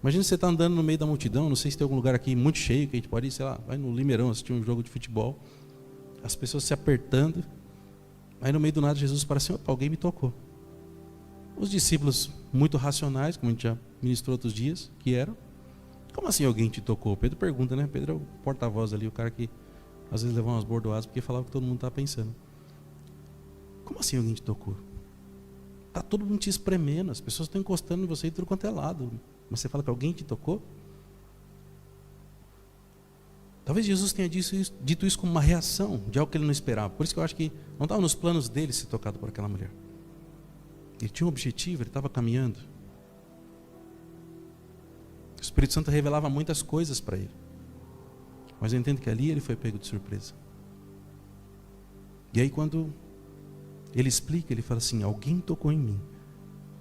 Imagina você está andando no meio da multidão, não sei se tem algum lugar aqui muito cheio, que a gente pode ir, sei lá, vai no Limeirão assistir um jogo de futebol, as pessoas se apertando, aí no meio do nada Jesus parece assim, opa, alguém me tocou. Os discípulos muito racionais, como a gente já ministrou outros dias, que eram, como assim alguém te tocou? Pedro pergunta, né? Pedro é o porta-voz ali, o cara que às vezes levava umas bordoadas porque falava o que todo mundo estava pensando. Como assim alguém te tocou? Está todo mundo te espremendo, as pessoas estão encostando em você de tudo quanto é lado, mas você fala que alguém te tocou? Talvez Jesus tenha dito isso como uma reação de algo que ele não esperava. Por isso que eu acho que não estava nos planos dele ser tocado por aquela mulher. Ele tinha um objetivo, ele estava caminhando. O Espírito Santo revelava muitas coisas para ele. Mas eu entendo que ali ele foi pego de surpresa. E aí quando ele explica, ele fala assim, alguém tocou em mim,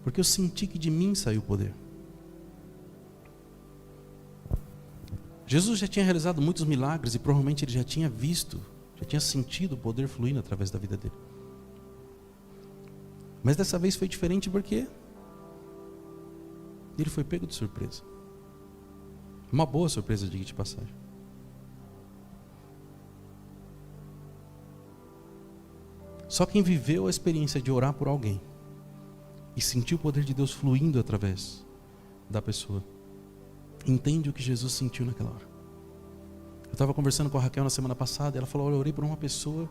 porque eu senti que de mim saiu o poder. Jesus já tinha realizado muitos milagres e provavelmente ele já tinha visto, já tinha sentido o poder fluindo através da vida dele. Mas dessa vez foi diferente porque ele foi pego de surpresa. Uma boa surpresa, diga de passagem. Só quem viveu a experiência de orar por alguém e sentiu o poder de Deus fluindo através da pessoa, entende o que Jesus sentiu naquela hora. Eu estava conversando com a Raquel na semana passada e ela falou, olha, eu orei por uma pessoa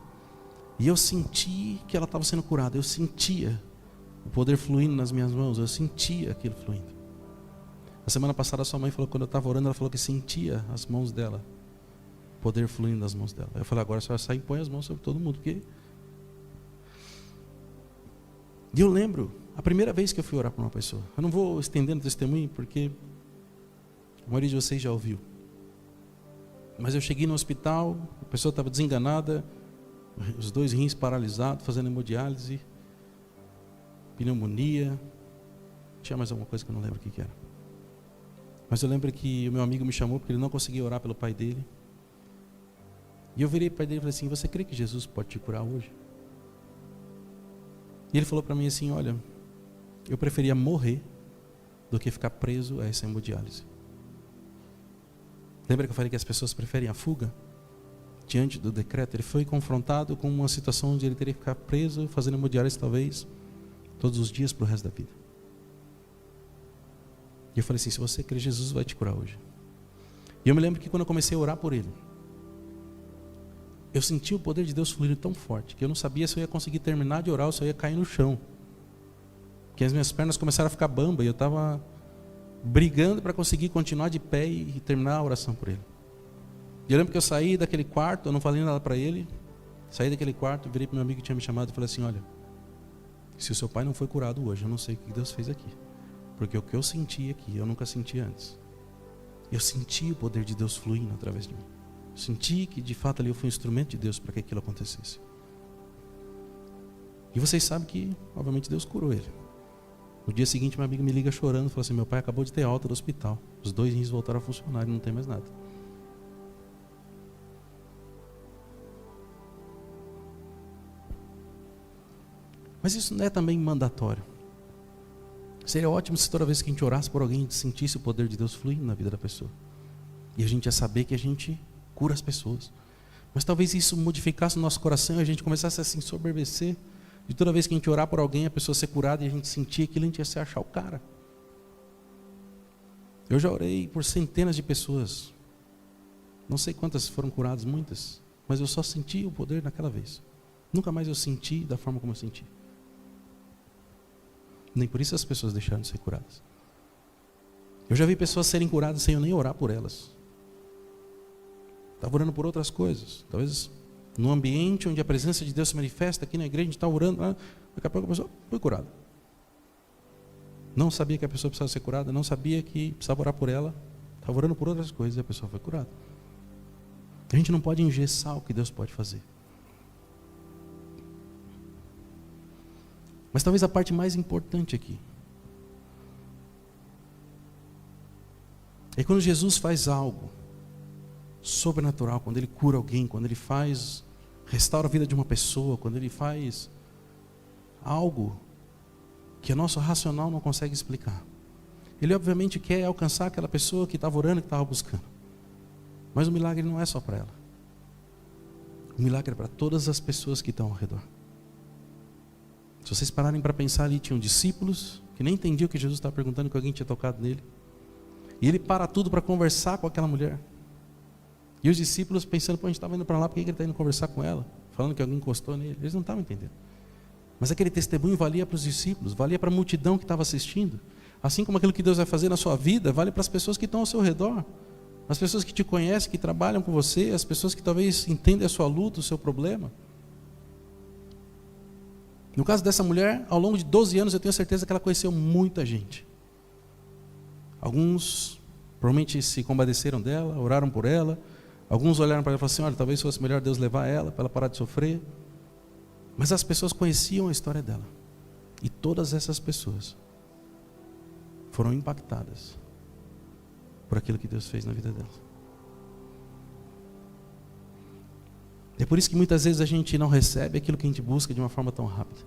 e eu senti que ela estava sendo curada. Eu sentia o poder fluindo nas minhas mãos, eu sentia aquilo fluindo. A semana passada a sua mãe falou, quando eu estava orando, ela falou que sentia as mãos dela poder fluindo das mãos dela. Aí eu falei, agora você vai sair e põe as mãos sobre todo mundo. Porque... E eu lembro, a primeira vez que eu fui orar por uma pessoa, eu não vou estendendo o testemunho, porque a maioria de vocês já ouviu. Mas eu cheguei no hospital, a pessoa estava desenganada, os 2 rins paralisados, fazendo hemodiálise, pneumonia, tinha mais alguma coisa que eu não lembro o que era. Mas eu lembro que o meu amigo me chamou porque ele não conseguia orar pelo pai dele. E eu virei para o pai dele e falei assim, você crê que Jesus pode te curar hoje? E ele falou para mim assim, olha, eu preferia morrer do que ficar preso a essa hemodiálise. Lembra que eu falei que as pessoas preferem a fuga? Diante do decreto, ele foi confrontado com uma situação onde ele teria que ficar preso, fazendo hemodiálise talvez todos os dias para o resto da vida. E eu falei assim, se você crê, Jesus vai te curar hoje. E eu me lembro que quando eu comecei a orar por ele, eu senti o poder de Deus fluindo tão forte, que eu não sabia se eu ia conseguir terminar de orar ou se eu ia cair no chão. Porque as minhas pernas começaram a ficar bamba e eu estava brigando para conseguir continuar de pé e terminar a oração por ele. E eu lembro que eu saí daquele quarto, eu não falei nada para ele, saí daquele quarto, virei para meu amigo que tinha me chamado e falei assim, olha, se o seu pai não foi curado hoje, eu não sei o que Deus fez aqui. Porque o que eu senti aqui, eu nunca senti antes. Eu senti o poder de Deus fluindo através de mim. Eu senti que de fato ali eu fui um instrumento de Deus para que aquilo acontecesse. E vocês sabem que, obviamente, Deus curou ele. No dia seguinte, meu amigo me liga chorando, falou assim, meu pai acabou de ter alta do hospital. Os 2 rins voltaram a funcionar e não tem mais nada. Mas isso não é também mandatório. Seria ótimo se toda vez que a gente orasse por alguém, a gente sentisse o poder de Deus fluindo na vida da pessoa. E a gente ia saber que a gente cura as pessoas. Mas talvez isso modificasse o nosso coração e a gente começasse a se ensoberbecer. De toda vez que a gente orar por alguém, a pessoa ser curada e a gente sentir aquilo, a gente ia se achar o cara. Eu já orei por centenas de pessoas. Não sei quantas foram curadas, muitas. Mas eu só senti o poder naquela vez. Nunca mais eu senti da forma como eu senti. Nem por isso as pessoas deixaram de ser curadas. Eu já vi pessoas serem curadas sem eu nem orar por elas. Estava orando por outras coisas. Talvez no ambiente onde a presença de Deus se manifesta, aqui na igreja a gente está orando, daqui a pouco a pessoa foi curada. Não sabia que a pessoa precisava ser curada, não sabia que precisava orar por ela. Estava orando por outras coisas e a pessoa foi curada. A gente não pode engessar o que Deus pode fazer. Mas talvez a parte mais importante aqui é quando Jesus faz algo sobrenatural, quando Ele cura alguém, quando Ele restaura a vida de uma pessoa, quando Ele faz algo que o nosso racional não consegue explicar. Ele obviamente quer alcançar aquela pessoa que estava orando, que estava buscando. Mas o milagre não é só para ela. O milagre é para todas as pessoas que estão ao redor. Se vocês pararem para pensar ali, tinham discípulos que nem entendiam o que Jesus estava perguntando, que alguém tinha tocado nele. E ele para tudo para conversar com aquela mulher. E os discípulos pensando, a gente estava indo para lá, por que ele está indo conversar com ela? Falando que alguém encostou nele. Eles não estavam entendendo. Mas aquele testemunho valia para os discípulos, valia para a multidão que estava assistindo. Assim como aquilo que Deus vai fazer na sua vida, vale para as pessoas que estão ao seu redor. As pessoas que te conhecem, que trabalham com você, as pessoas que talvez entendem a sua luta, o seu problema. No caso dessa mulher, ao longo de 12 anos, eu tenho certeza que ela conheceu muita gente. Alguns provavelmente se compadeceram dela, oraram por ela. Alguns olharam para ela e falaram assim, olha, talvez fosse melhor Deus levar ela, para ela parar de sofrer. Mas as pessoas conheciam a história dela. E todas essas pessoas foram impactadas por aquilo que Deus fez na vida delas. É por isso que muitas vezes a gente não recebe aquilo que a gente busca de uma forma tão rápida.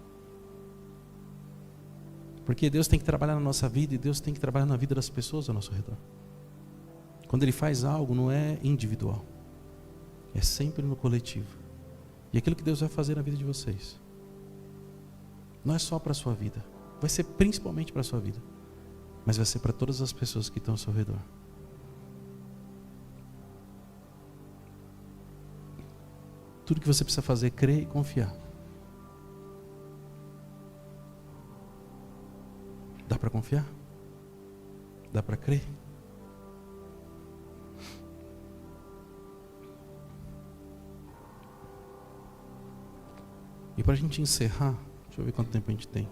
Porque Deus tem que trabalhar na nossa vida e Deus tem que trabalhar na vida das pessoas ao nosso redor. Quando Ele faz algo, não é individual. É sempre no coletivo. E aquilo que Deus vai fazer na vida de vocês não é só para a sua vida. Vai ser principalmente para a sua vida. Mas vai ser para todas as pessoas que estão ao seu redor. Tudo que você precisa fazer é crer e confiar. Dá para confiar? Dá para crer? para a gente encerrar, deixa eu ver quanto tempo a gente tem.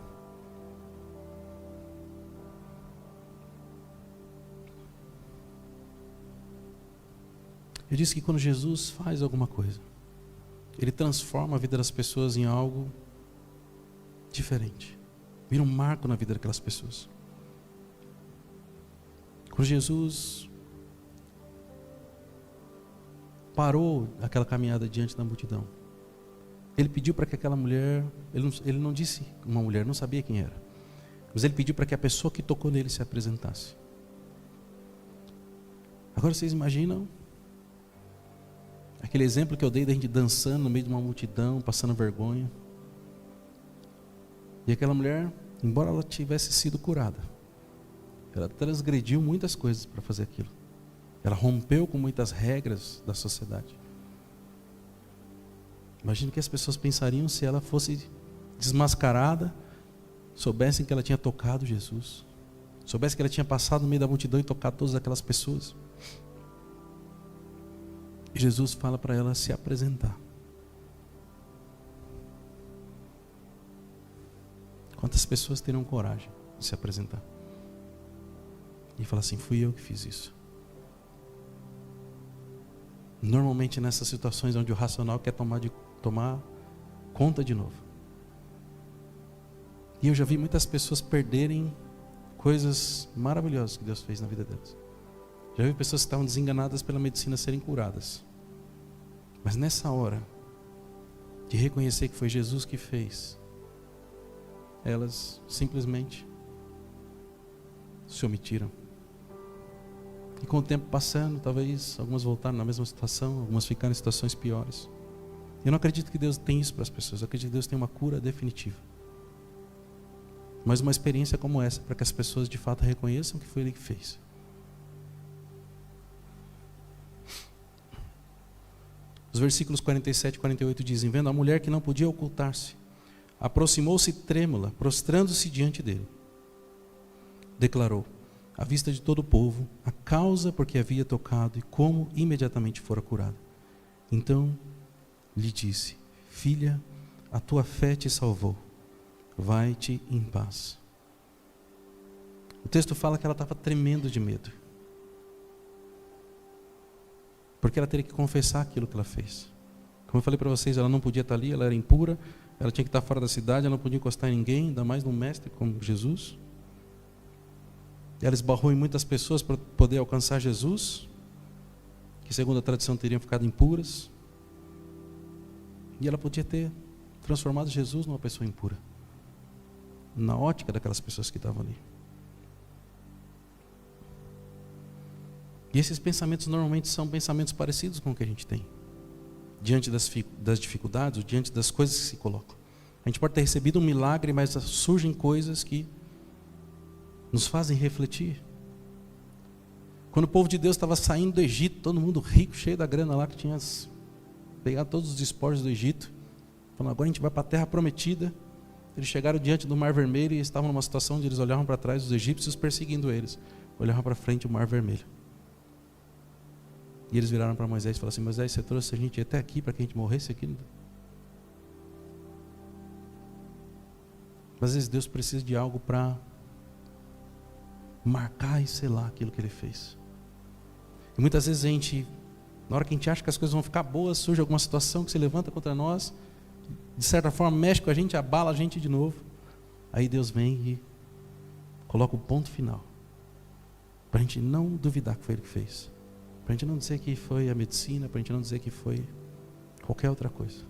Eu disse que quando Jesus faz alguma coisa, Ele transforma a vida das pessoas em algo diferente. Vira um marco na vida daquelas pessoas. Quando Jesus parou aquela caminhada diante da multidão, Ele pediu para que aquela mulher, ele não disse uma mulher, não sabia quem era, mas Ele pediu para que a pessoa que tocou nele se apresentasse. Agora vocês imaginam aquele exemplo que eu dei da gente dançando no meio de uma multidão, passando vergonha. E aquela mulher, embora ela tivesse sido curada, ela transgrediu muitas coisas para fazer aquilo. Ela rompeu com muitas regras da sociedade. Imagina o que as pessoas pensariam se ela fosse desmascarada, soubessem que ela tinha tocado Jesus, soubessem que ela tinha passado no meio da multidão e tocado todas aquelas pessoas. E Jesus fala para ela se apresentar. Quantas pessoas terão coragem de se apresentar? E falar assim, fui eu que fiz isso. Normalmente nessas situações onde o racional quer tomar conta de novo. E eu já vi muitas pessoas perderem coisas maravilhosas que Deus fez na vida delas. Já vi pessoas que estavam desenganadas pela medicina serem curadas. Mas nessa hora de reconhecer que foi Jesus que fez, elas simplesmente se omitiram. E com o tempo passando, talvez algumas voltaram na mesma situação, algumas ficaram em situações piores. Eu não acredito que Deus tem isso para as pessoas, eu acredito que Deus tem uma cura definitiva. Mas uma experiência como essa, para que as pessoas de fato reconheçam que foi Ele que fez. Os versículos 47 e 48 dizem, vendo a mulher que não podia ocultar-se, aproximou-se trêmula, prostrando-se diante dele. Declarou, à vista de todo o povo, a causa por que havia tocado e como imediatamente fora curada. Então lhe disse, filha, a tua fé te salvou, vai-te em paz. O texto fala que ela estava tremendo de medo, porque ela teria que confessar aquilo que ela fez. Como eu falei para vocês, ela não podia estar ali, ela era impura, ela tinha que estar fora da cidade, ela não podia encostar em ninguém, ainda mais num mestre como Jesus. Ela esbarrou em muitas pessoas para poder alcançar Jesus, que segundo a tradição teriam ficado impuras. E ela podia ter transformado Jesus numa pessoa impura, na ótica daquelas pessoas que estavam ali. E esses pensamentos normalmente são pensamentos parecidos com o que a gente tem diante das dificuldades, ou diante das coisas que se colocam. A gente pode ter recebido um milagre, mas surgem coisas que nos fazem refletir. Quando o povo de Deus estava saindo do Egito, todo mundo rico, cheio da grana lá, que tinha pegado todos os despojos do Egito, falando, agora a gente vai para a terra prometida. Eles chegaram diante do Mar Vermelho e estavam numa situação onde eles olhavam para trás, os egípcios perseguindo eles, olhavam para frente o Mar Vermelho. E eles viraram para Moisés e falaram assim, Moisés, você trouxe a gente até aqui para que a gente morresse aqui? Mas às vezes Deus precisa de algo para marcar e selar aquilo que Ele fez. E muitas vezes a gente, na hora que a gente acha que as coisas vão ficar boas, surge alguma situação que se levanta contra nós, de certa forma mexe com a gente, abala a gente de novo. Aí Deus vem e coloca o ponto final, para a gente não duvidar que foi Ele que fez, para a gente não dizer que foi a medicina, para a gente não dizer que foi qualquer outra coisa.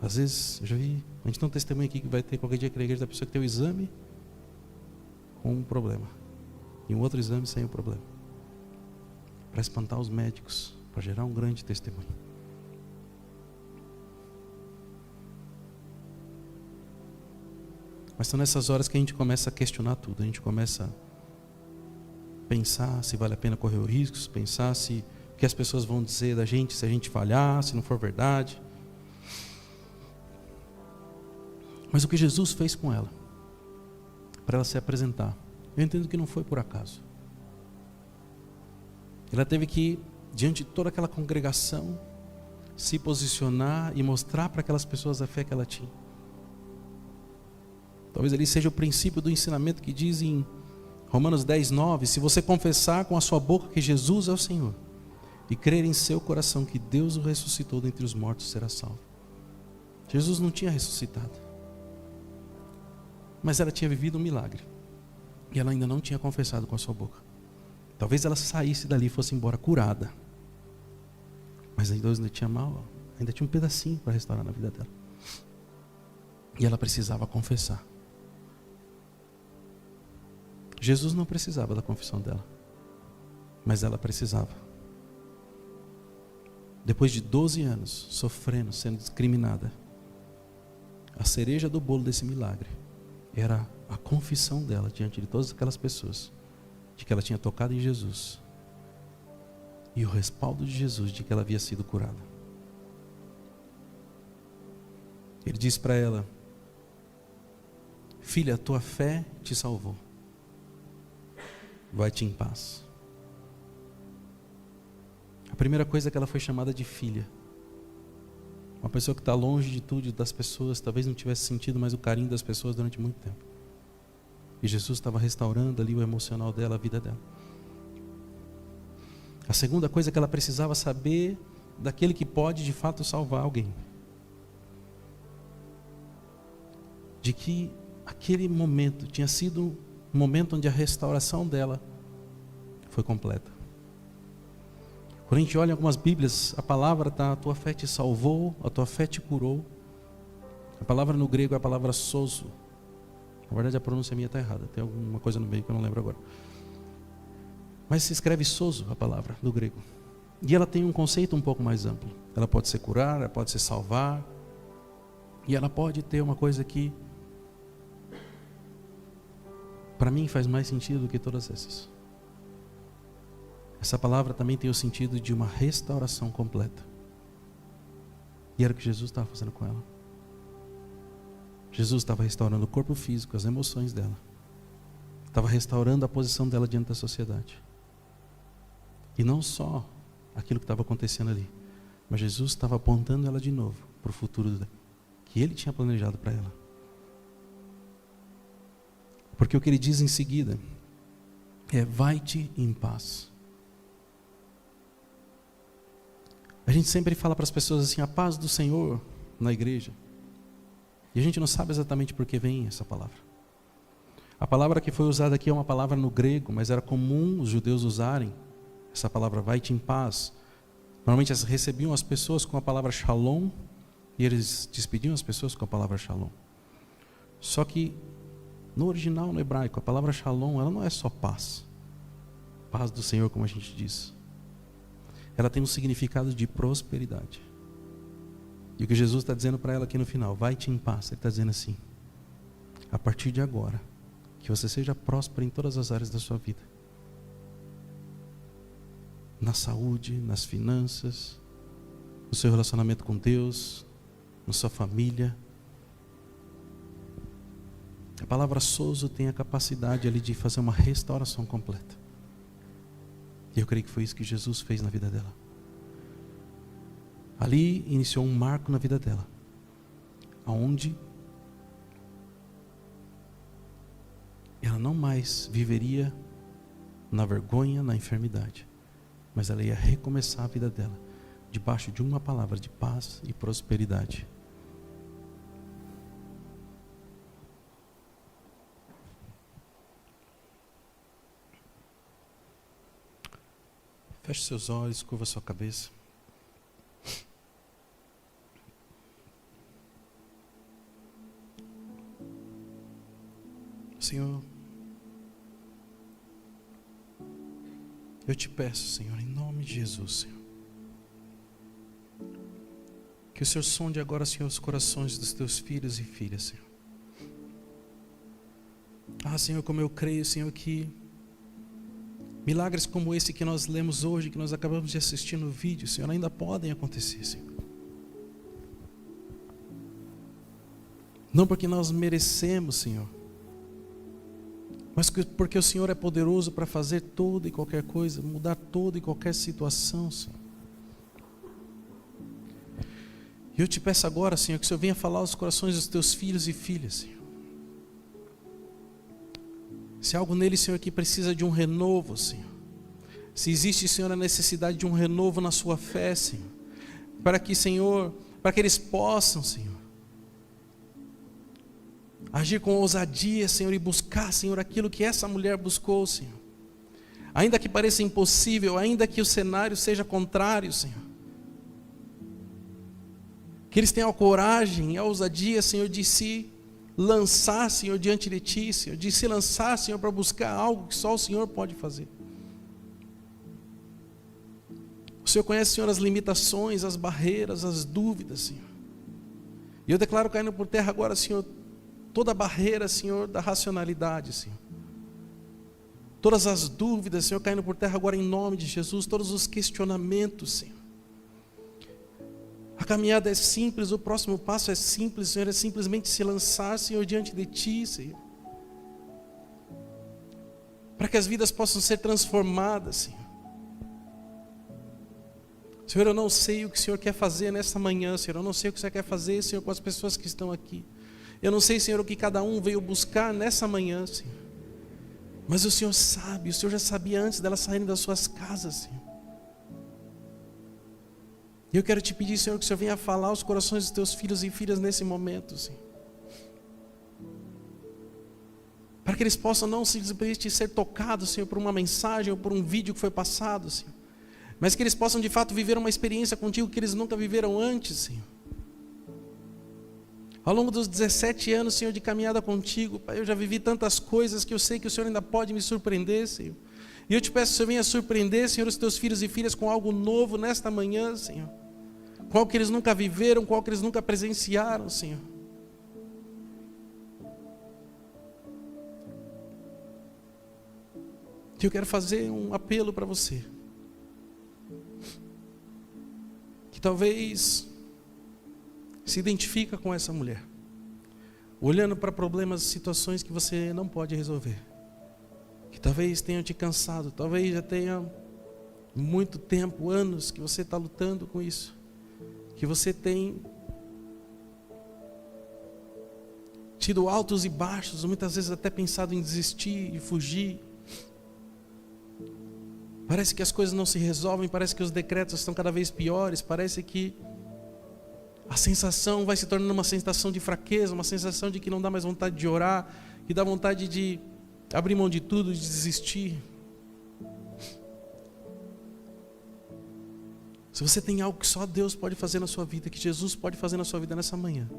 Às vezes, eu já vi, a gente tem um testemunho aqui que vai ter qualquer dia aqui na igreja da pessoa que tem um exame com um problema, e um outro exame sem o problema, para espantar os médicos, para gerar um grande testemunho. Mas são nessas horas que a gente começa a questionar tudo, a gente começa a pensar se vale a pena correr o risco, pensar se o que as pessoas vão dizer da gente, se a gente falhar, se não for verdade. Mas o que Jesus fez com ela, para ela se apresentar, eu entendo que não foi por acaso. Ela teve que, diante de toda aquela congregação, se posicionar e mostrar para aquelas pessoas a fé que ela tinha. Talvez ali seja o princípio do ensinamento que diz em Romanos 10:9, se você confessar com a sua boca que Jesus é o Senhor e crer em seu coração que Deus o ressuscitou dentre os mortos, será salvo. Jesus não tinha ressuscitado, mas ela tinha vivido um milagre e ela ainda não tinha confessado com a sua boca. Talvez ela saísse dali e fosse embora curada, mas ainda tinha ainda tinha um pedacinho para restaurar na vida dela, e ela precisava confessar. Jesus não precisava da confissão dela, mas ela precisava. Depois de 12 anos sofrendo, sendo discriminada, a cereja do bolo desse milagre era a confissão dela diante de todas aquelas pessoas de que ela tinha tocado em Jesus e o respaldo de Jesus de que ela havia sido curada. Ele disse para ela: filha, tua fé te salvou, vai-te em paz. A primeira coisa é que ela foi chamada de filha. Uma pessoa que está longe de tudo, das pessoas, talvez não tivesse sentido mais o carinho das pessoas durante muito tempo. E Jesus estava restaurando ali o emocional dela, a vida dela. A segunda coisa é que ela precisava saber daquele que pode de fato salvar alguém. De que aquele momento tinha sido um momento onde a restauração dela foi completa. Quando a gente olha em algumas Bíblias, a palavra está: a tua fé te salvou, a tua fé te curou. A palavra no grego é a palavra sozo. Na verdade a pronúncia minha está errada, tem alguma coisa no meio que eu não lembro agora. Mas se escreve sozo a palavra no grego. E ela tem um conceito um pouco mais amplo. Ela pode ser curar, ela pode ser salvar. E ela pode ter uma coisa que, para mim, faz mais sentido do que todas essas. Essa palavra também tem o sentido de uma restauração completa. E era o que Jesus estava fazendo com ela. Jesus estava restaurando o corpo físico, as emoções dela. Estava restaurando a posição dela diante da sociedade. E não só aquilo que estava acontecendo ali, mas Jesus estava apontando ela de novo para o futuro que Ele tinha planejado para ela. Porque o que Ele diz em seguida é: vai-te em paz. A gente sempre fala para as pessoas assim: a paz do Senhor na igreja. E a gente não sabe exatamente por que vem essa palavra. A palavra que foi usada aqui é uma palavra no grego, mas era comum os judeus usarem essa palavra, vai-te em paz. Normalmente eles recebiam as pessoas com a palavra shalom, e eles despediam as pessoas com a palavra shalom. Só que no original, no hebraico, a palavra shalom, ela não é só paz. Paz do Senhor, como a gente diz. Ela tem um significado de prosperidade. E o que Jesus está dizendo para ela aqui no final: vai-te em paz. Ele está dizendo assim: a partir de agora, que você seja próspero em todas as áreas da sua vida. Na saúde, nas finanças, no seu relacionamento com Deus, na sua família. A palavra sozo tem a capacidade ali de fazer uma restauração completa. E eu creio que foi isso que Jesus fez na vida dela. Ali iniciou um marco na vida dela, onde ela não mais viveria na vergonha, na enfermidade, mas ela ia recomeçar a vida dela debaixo de uma palavra de paz e prosperidade. Feche seus olhos, curva sua cabeça. Senhor, eu te peço, Senhor, em nome de Jesus, Senhor, que o Senhor sonde agora, Senhor, os corações dos teus filhos e filhas, Senhor. Senhor, como eu creio, Senhor, que milagres como esse que nós lemos hoje, que nós acabamos de assistir no vídeo, Senhor, ainda podem acontecer, Senhor. Não porque nós merecemos, Senhor, mas porque o Senhor é poderoso para fazer toda e qualquer coisa, mudar toda e qualquer situação, Senhor. E eu te peço agora, Senhor, que o Senhor venha falar aos corações dos teus filhos e filhas, Senhor. Se há algo nele, Senhor, que precisa de um renovo, Senhor. Se existe, Senhor, a necessidade de um renovo na sua fé, Senhor. Para que, Senhor, para que eles possam, Senhor, agir com ousadia, Senhor, e buscar, Senhor, aquilo que essa mulher buscou, Senhor. Ainda que pareça impossível, ainda que o cenário seja contrário, Senhor. Que eles tenham a coragem e a ousadia, Senhor, de se lançar, Senhor, diante de Ti, Senhor. De se lançar, Senhor, para buscar algo que só o Senhor pode fazer. O Senhor conhece, Senhor, as limitações, as barreiras, as dúvidas, Senhor. E eu declaro caindo por terra agora, Senhor, toda a barreira, Senhor, da racionalidade, Senhor. Todas as dúvidas, Senhor, caindo por terra agora em nome de Jesus. Todos os questionamentos, Senhor. A caminhada é simples, o próximo passo é simples, Senhor, é simplesmente se lançar, Senhor, diante de Ti, Senhor. Para que as vidas possam ser transformadas, Senhor. Senhor, eu não sei o que o Senhor quer fazer nessa manhã, Senhor. Eu não sei o que o Senhor quer fazer, Senhor, com as pessoas que estão aqui. Eu não sei, Senhor, o que cada um veio buscar nessa manhã, Senhor. Mas o Senhor sabe, o Senhor já sabia antes delas saírem das suas casas, Senhor. E eu quero te pedir, Senhor, que o Senhor venha falar aos corações dos teus filhos e filhas nesse momento, Senhor. Para que eles possam não simplesmente ser tocados, Senhor, por uma mensagem ou por um vídeo que foi passado, Senhor. Mas que eles possam de fato viver uma experiência contigo que eles nunca viveram antes, Senhor. Ao longo dos 17 anos, Senhor, de caminhada contigo, Pai, eu já vivi tantas coisas que eu sei que o Senhor ainda pode me surpreender, Senhor. E eu te peço que o Senhor venha surpreender, Senhor, os teus filhos e filhas com algo novo nesta manhã, Senhor. Com algo que eles nunca viveram, com algo que eles nunca presenciaram, Senhor. E eu quero fazer um apelo para você. Que talvez se identifica com essa mulher. Olhando para problemas e situações que você não pode resolver. Que talvez tenham te cansado, talvez já tenha muito tempo, anos que você está lutando com isso. Que você tem tido altos e baixos, muitas vezes até pensado em desistir e fugir. Parece que as coisas não se resolvem, parece que os decretos estão cada vez piores, parece que a sensação vai se tornando uma sensação de fraqueza, uma sensação de que não dá mais vontade de orar, que dá vontade de abrir mão de tudo, de desistir. Se você tem algo que só Deus pode fazer na sua vida, que Jesus pode fazer na sua vida nessa manhã,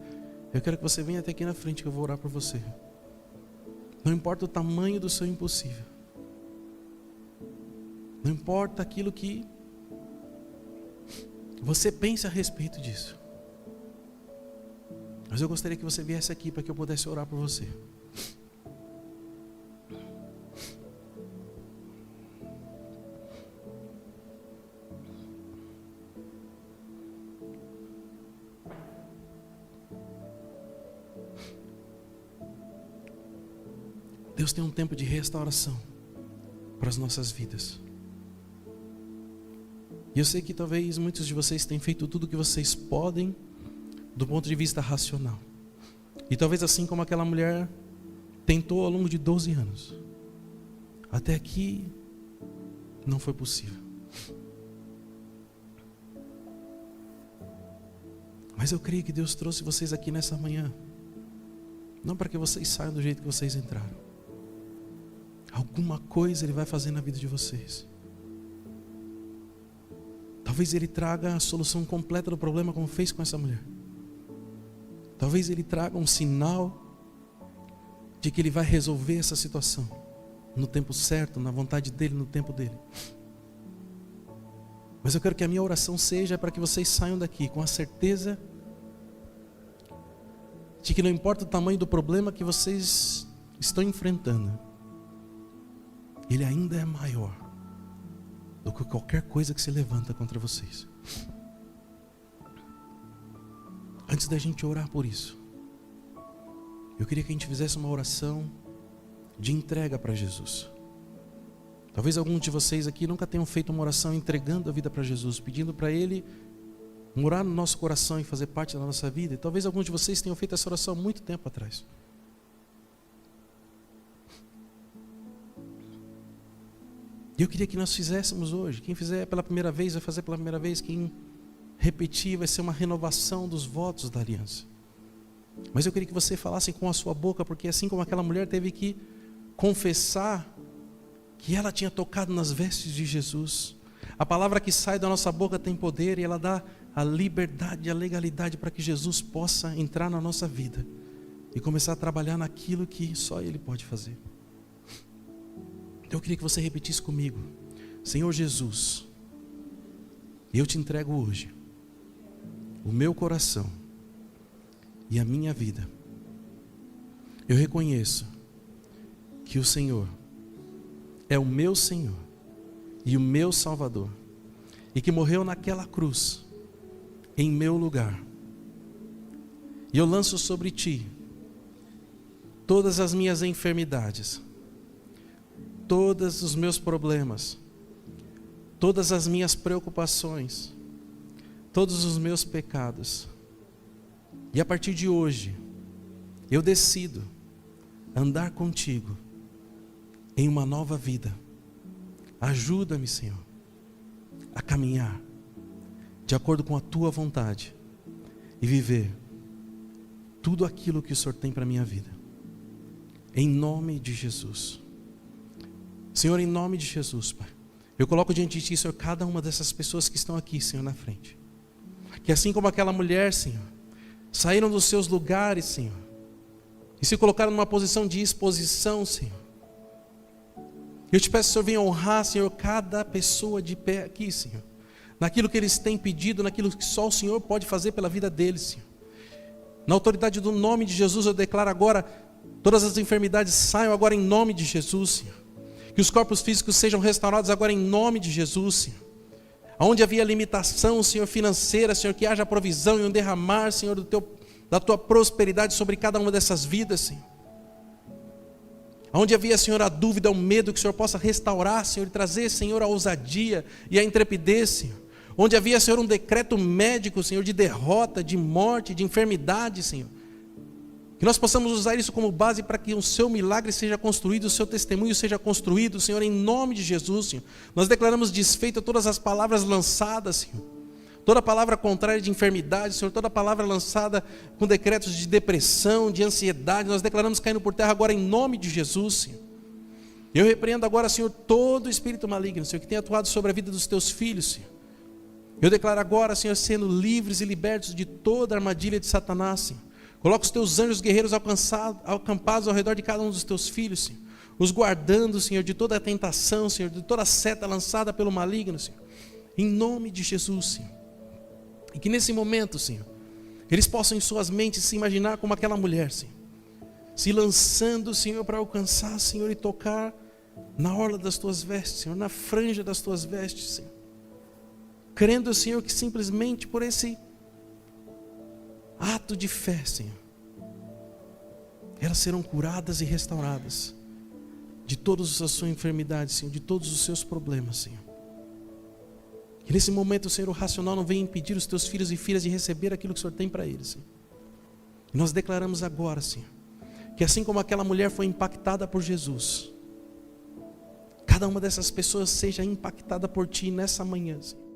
eu quero que você venha até aqui na frente que eu vou orar por você. Não importa o tamanho do seu impossível. Não importa aquilo que você pensa a respeito disso. Mas eu gostaria que você viesse aqui para que eu pudesse orar por você. Deus tem um tempo de restauração para as nossas vidas. E eu sei que talvez muitos de vocês tenham feito tudo o que vocês podem do ponto de vista racional. E talvez assim como aquela mulher tentou ao longo de 12 anos. Até aqui não foi possível. Mas eu creio que Deus trouxe vocês aqui nessa manhã. Não para que vocês saiam do jeito que vocês entraram. Alguma coisa Ele vai fazer na vida de vocês. Talvez Ele traga a solução completa do problema como fez com essa mulher. Talvez Ele traga um sinal de que Ele vai resolver essa situação no tempo certo, na vontade dEle, no tempo dEle. Mas eu quero que a minha oração seja para que vocês saiam daqui com a certeza de que não importa o tamanho do problema que vocês estão enfrentando, Ele ainda é maior do que qualquer coisa que se levanta contra vocês. Antes da gente orar por isso, eu queria que a gente fizesse uma oração de entrega para Jesus. Talvez alguns de vocês aqui nunca tenham feito uma oração entregando a vida para Jesus, pedindo para Ele morar no nosso coração e fazer parte da nossa vida. E talvez alguns de vocês tenham feito essa oração há muito tempo atrás. E eu queria que nós fizéssemos hoje. Quem fizer pela primeira vez, vai fazer pela primeira vez. Quem repetir, vai ser uma renovação dos votos da aliança. Mas eu queria que você falasse com a sua boca, porque assim como aquela mulher teve que confessar que ela tinha tocado nas vestes de Jesus, a palavra que sai da nossa boca tem poder e ela dá a liberdade, a legalidade para que Jesus possa entrar na nossa vida e começar a trabalhar naquilo que só Ele pode fazer. Então eu queria que você repetisse comigo: Senhor Jesus, eu te entrego hoje o meu coração e a minha vida. Eu reconheço que o Senhor é o meu Senhor e o meu Salvador, e que morreu naquela cruz em meu lugar. E eu lanço sobre ti todas as minhas enfermidades, todos os meus problemas, todas as minhas preocupações, todos os meus pecados. E a partir de hoje, eu decido andar contigo em uma nova vida. Ajuda-me, Senhor, a caminhar de acordo com a tua vontade e viver tudo aquilo que o Senhor tem para a minha vida. Em nome de Jesus. Senhor, em nome de Jesus, Pai, eu coloco diante de ti, Senhor, cada uma dessas pessoas que estão aqui, Senhor, na frente. Que assim como aquela mulher, Senhor, saíram dos seus lugares, Senhor, e se colocaram numa posição de exposição, Senhor. Eu te peço, Senhor, venha honrar, Senhor, cada pessoa de pé aqui, Senhor, naquilo que eles têm pedido, naquilo que só o Senhor pode fazer pela vida deles, Senhor. Na autoridade do nome de Jesus, eu declaro agora, todas as enfermidades saiam agora em nome de Jesus, Senhor. Que os corpos físicos sejam restaurados agora em nome de Jesus, Senhor. Onde havia limitação, Senhor, financeira, Senhor, que haja provisão e um derramar, Senhor, da tua prosperidade sobre cada uma dessas vidas, Senhor. Onde havia, Senhor, a dúvida, o medo, que o Senhor possa restaurar, Senhor, e trazer, Senhor, a ousadia e a intrepidez, Senhor. Onde havia, Senhor, um decreto médico, Senhor, de derrota, de morte, de enfermidade, Senhor. Que nós possamos usar isso como base para que o seu milagre seja construído, o seu testemunho seja construído, Senhor, em nome de Jesus, Senhor. Nós declaramos desfeita todas as palavras lançadas, Senhor. Toda palavra contrária de enfermidade, Senhor, toda palavra lançada com decretos de depressão, de ansiedade, nós declaramos caindo por terra agora em nome de Jesus, Senhor. Eu repreendo agora, Senhor, todo espírito maligno, Senhor, que tem atuado sobre a vida dos teus filhos, Senhor. Eu declaro agora, Senhor, sendo livres e libertos de toda a armadilha de Satanás, Senhor. Coloca os teus anjos guerreiros acampados ao redor de cada um dos teus filhos, Senhor. Os guardando, Senhor, de toda a tentação, Senhor, de toda a seta lançada pelo maligno, Senhor. Em nome de Jesus, Senhor. E que nesse momento, Senhor, eles possam em suas mentes se imaginar como aquela mulher, Senhor. Se lançando, Senhor, para alcançar, Senhor, e tocar na orla das tuas vestes, Senhor, na franja das tuas vestes, Senhor. Crendo, Senhor, que simplesmente por esse ato de fé, Senhor, elas serão curadas e restauradas de todas as suas enfermidades, Senhor, de todos os seus problemas, Senhor. Que nesse momento, Senhor, o racional não venha impedir os teus filhos e filhas de receber aquilo que o Senhor tem para eles, Senhor. E nós declaramos agora, Senhor, que assim como aquela mulher foi impactada por Jesus, cada uma dessas pessoas seja impactada por Ti nessa manhã, Senhor.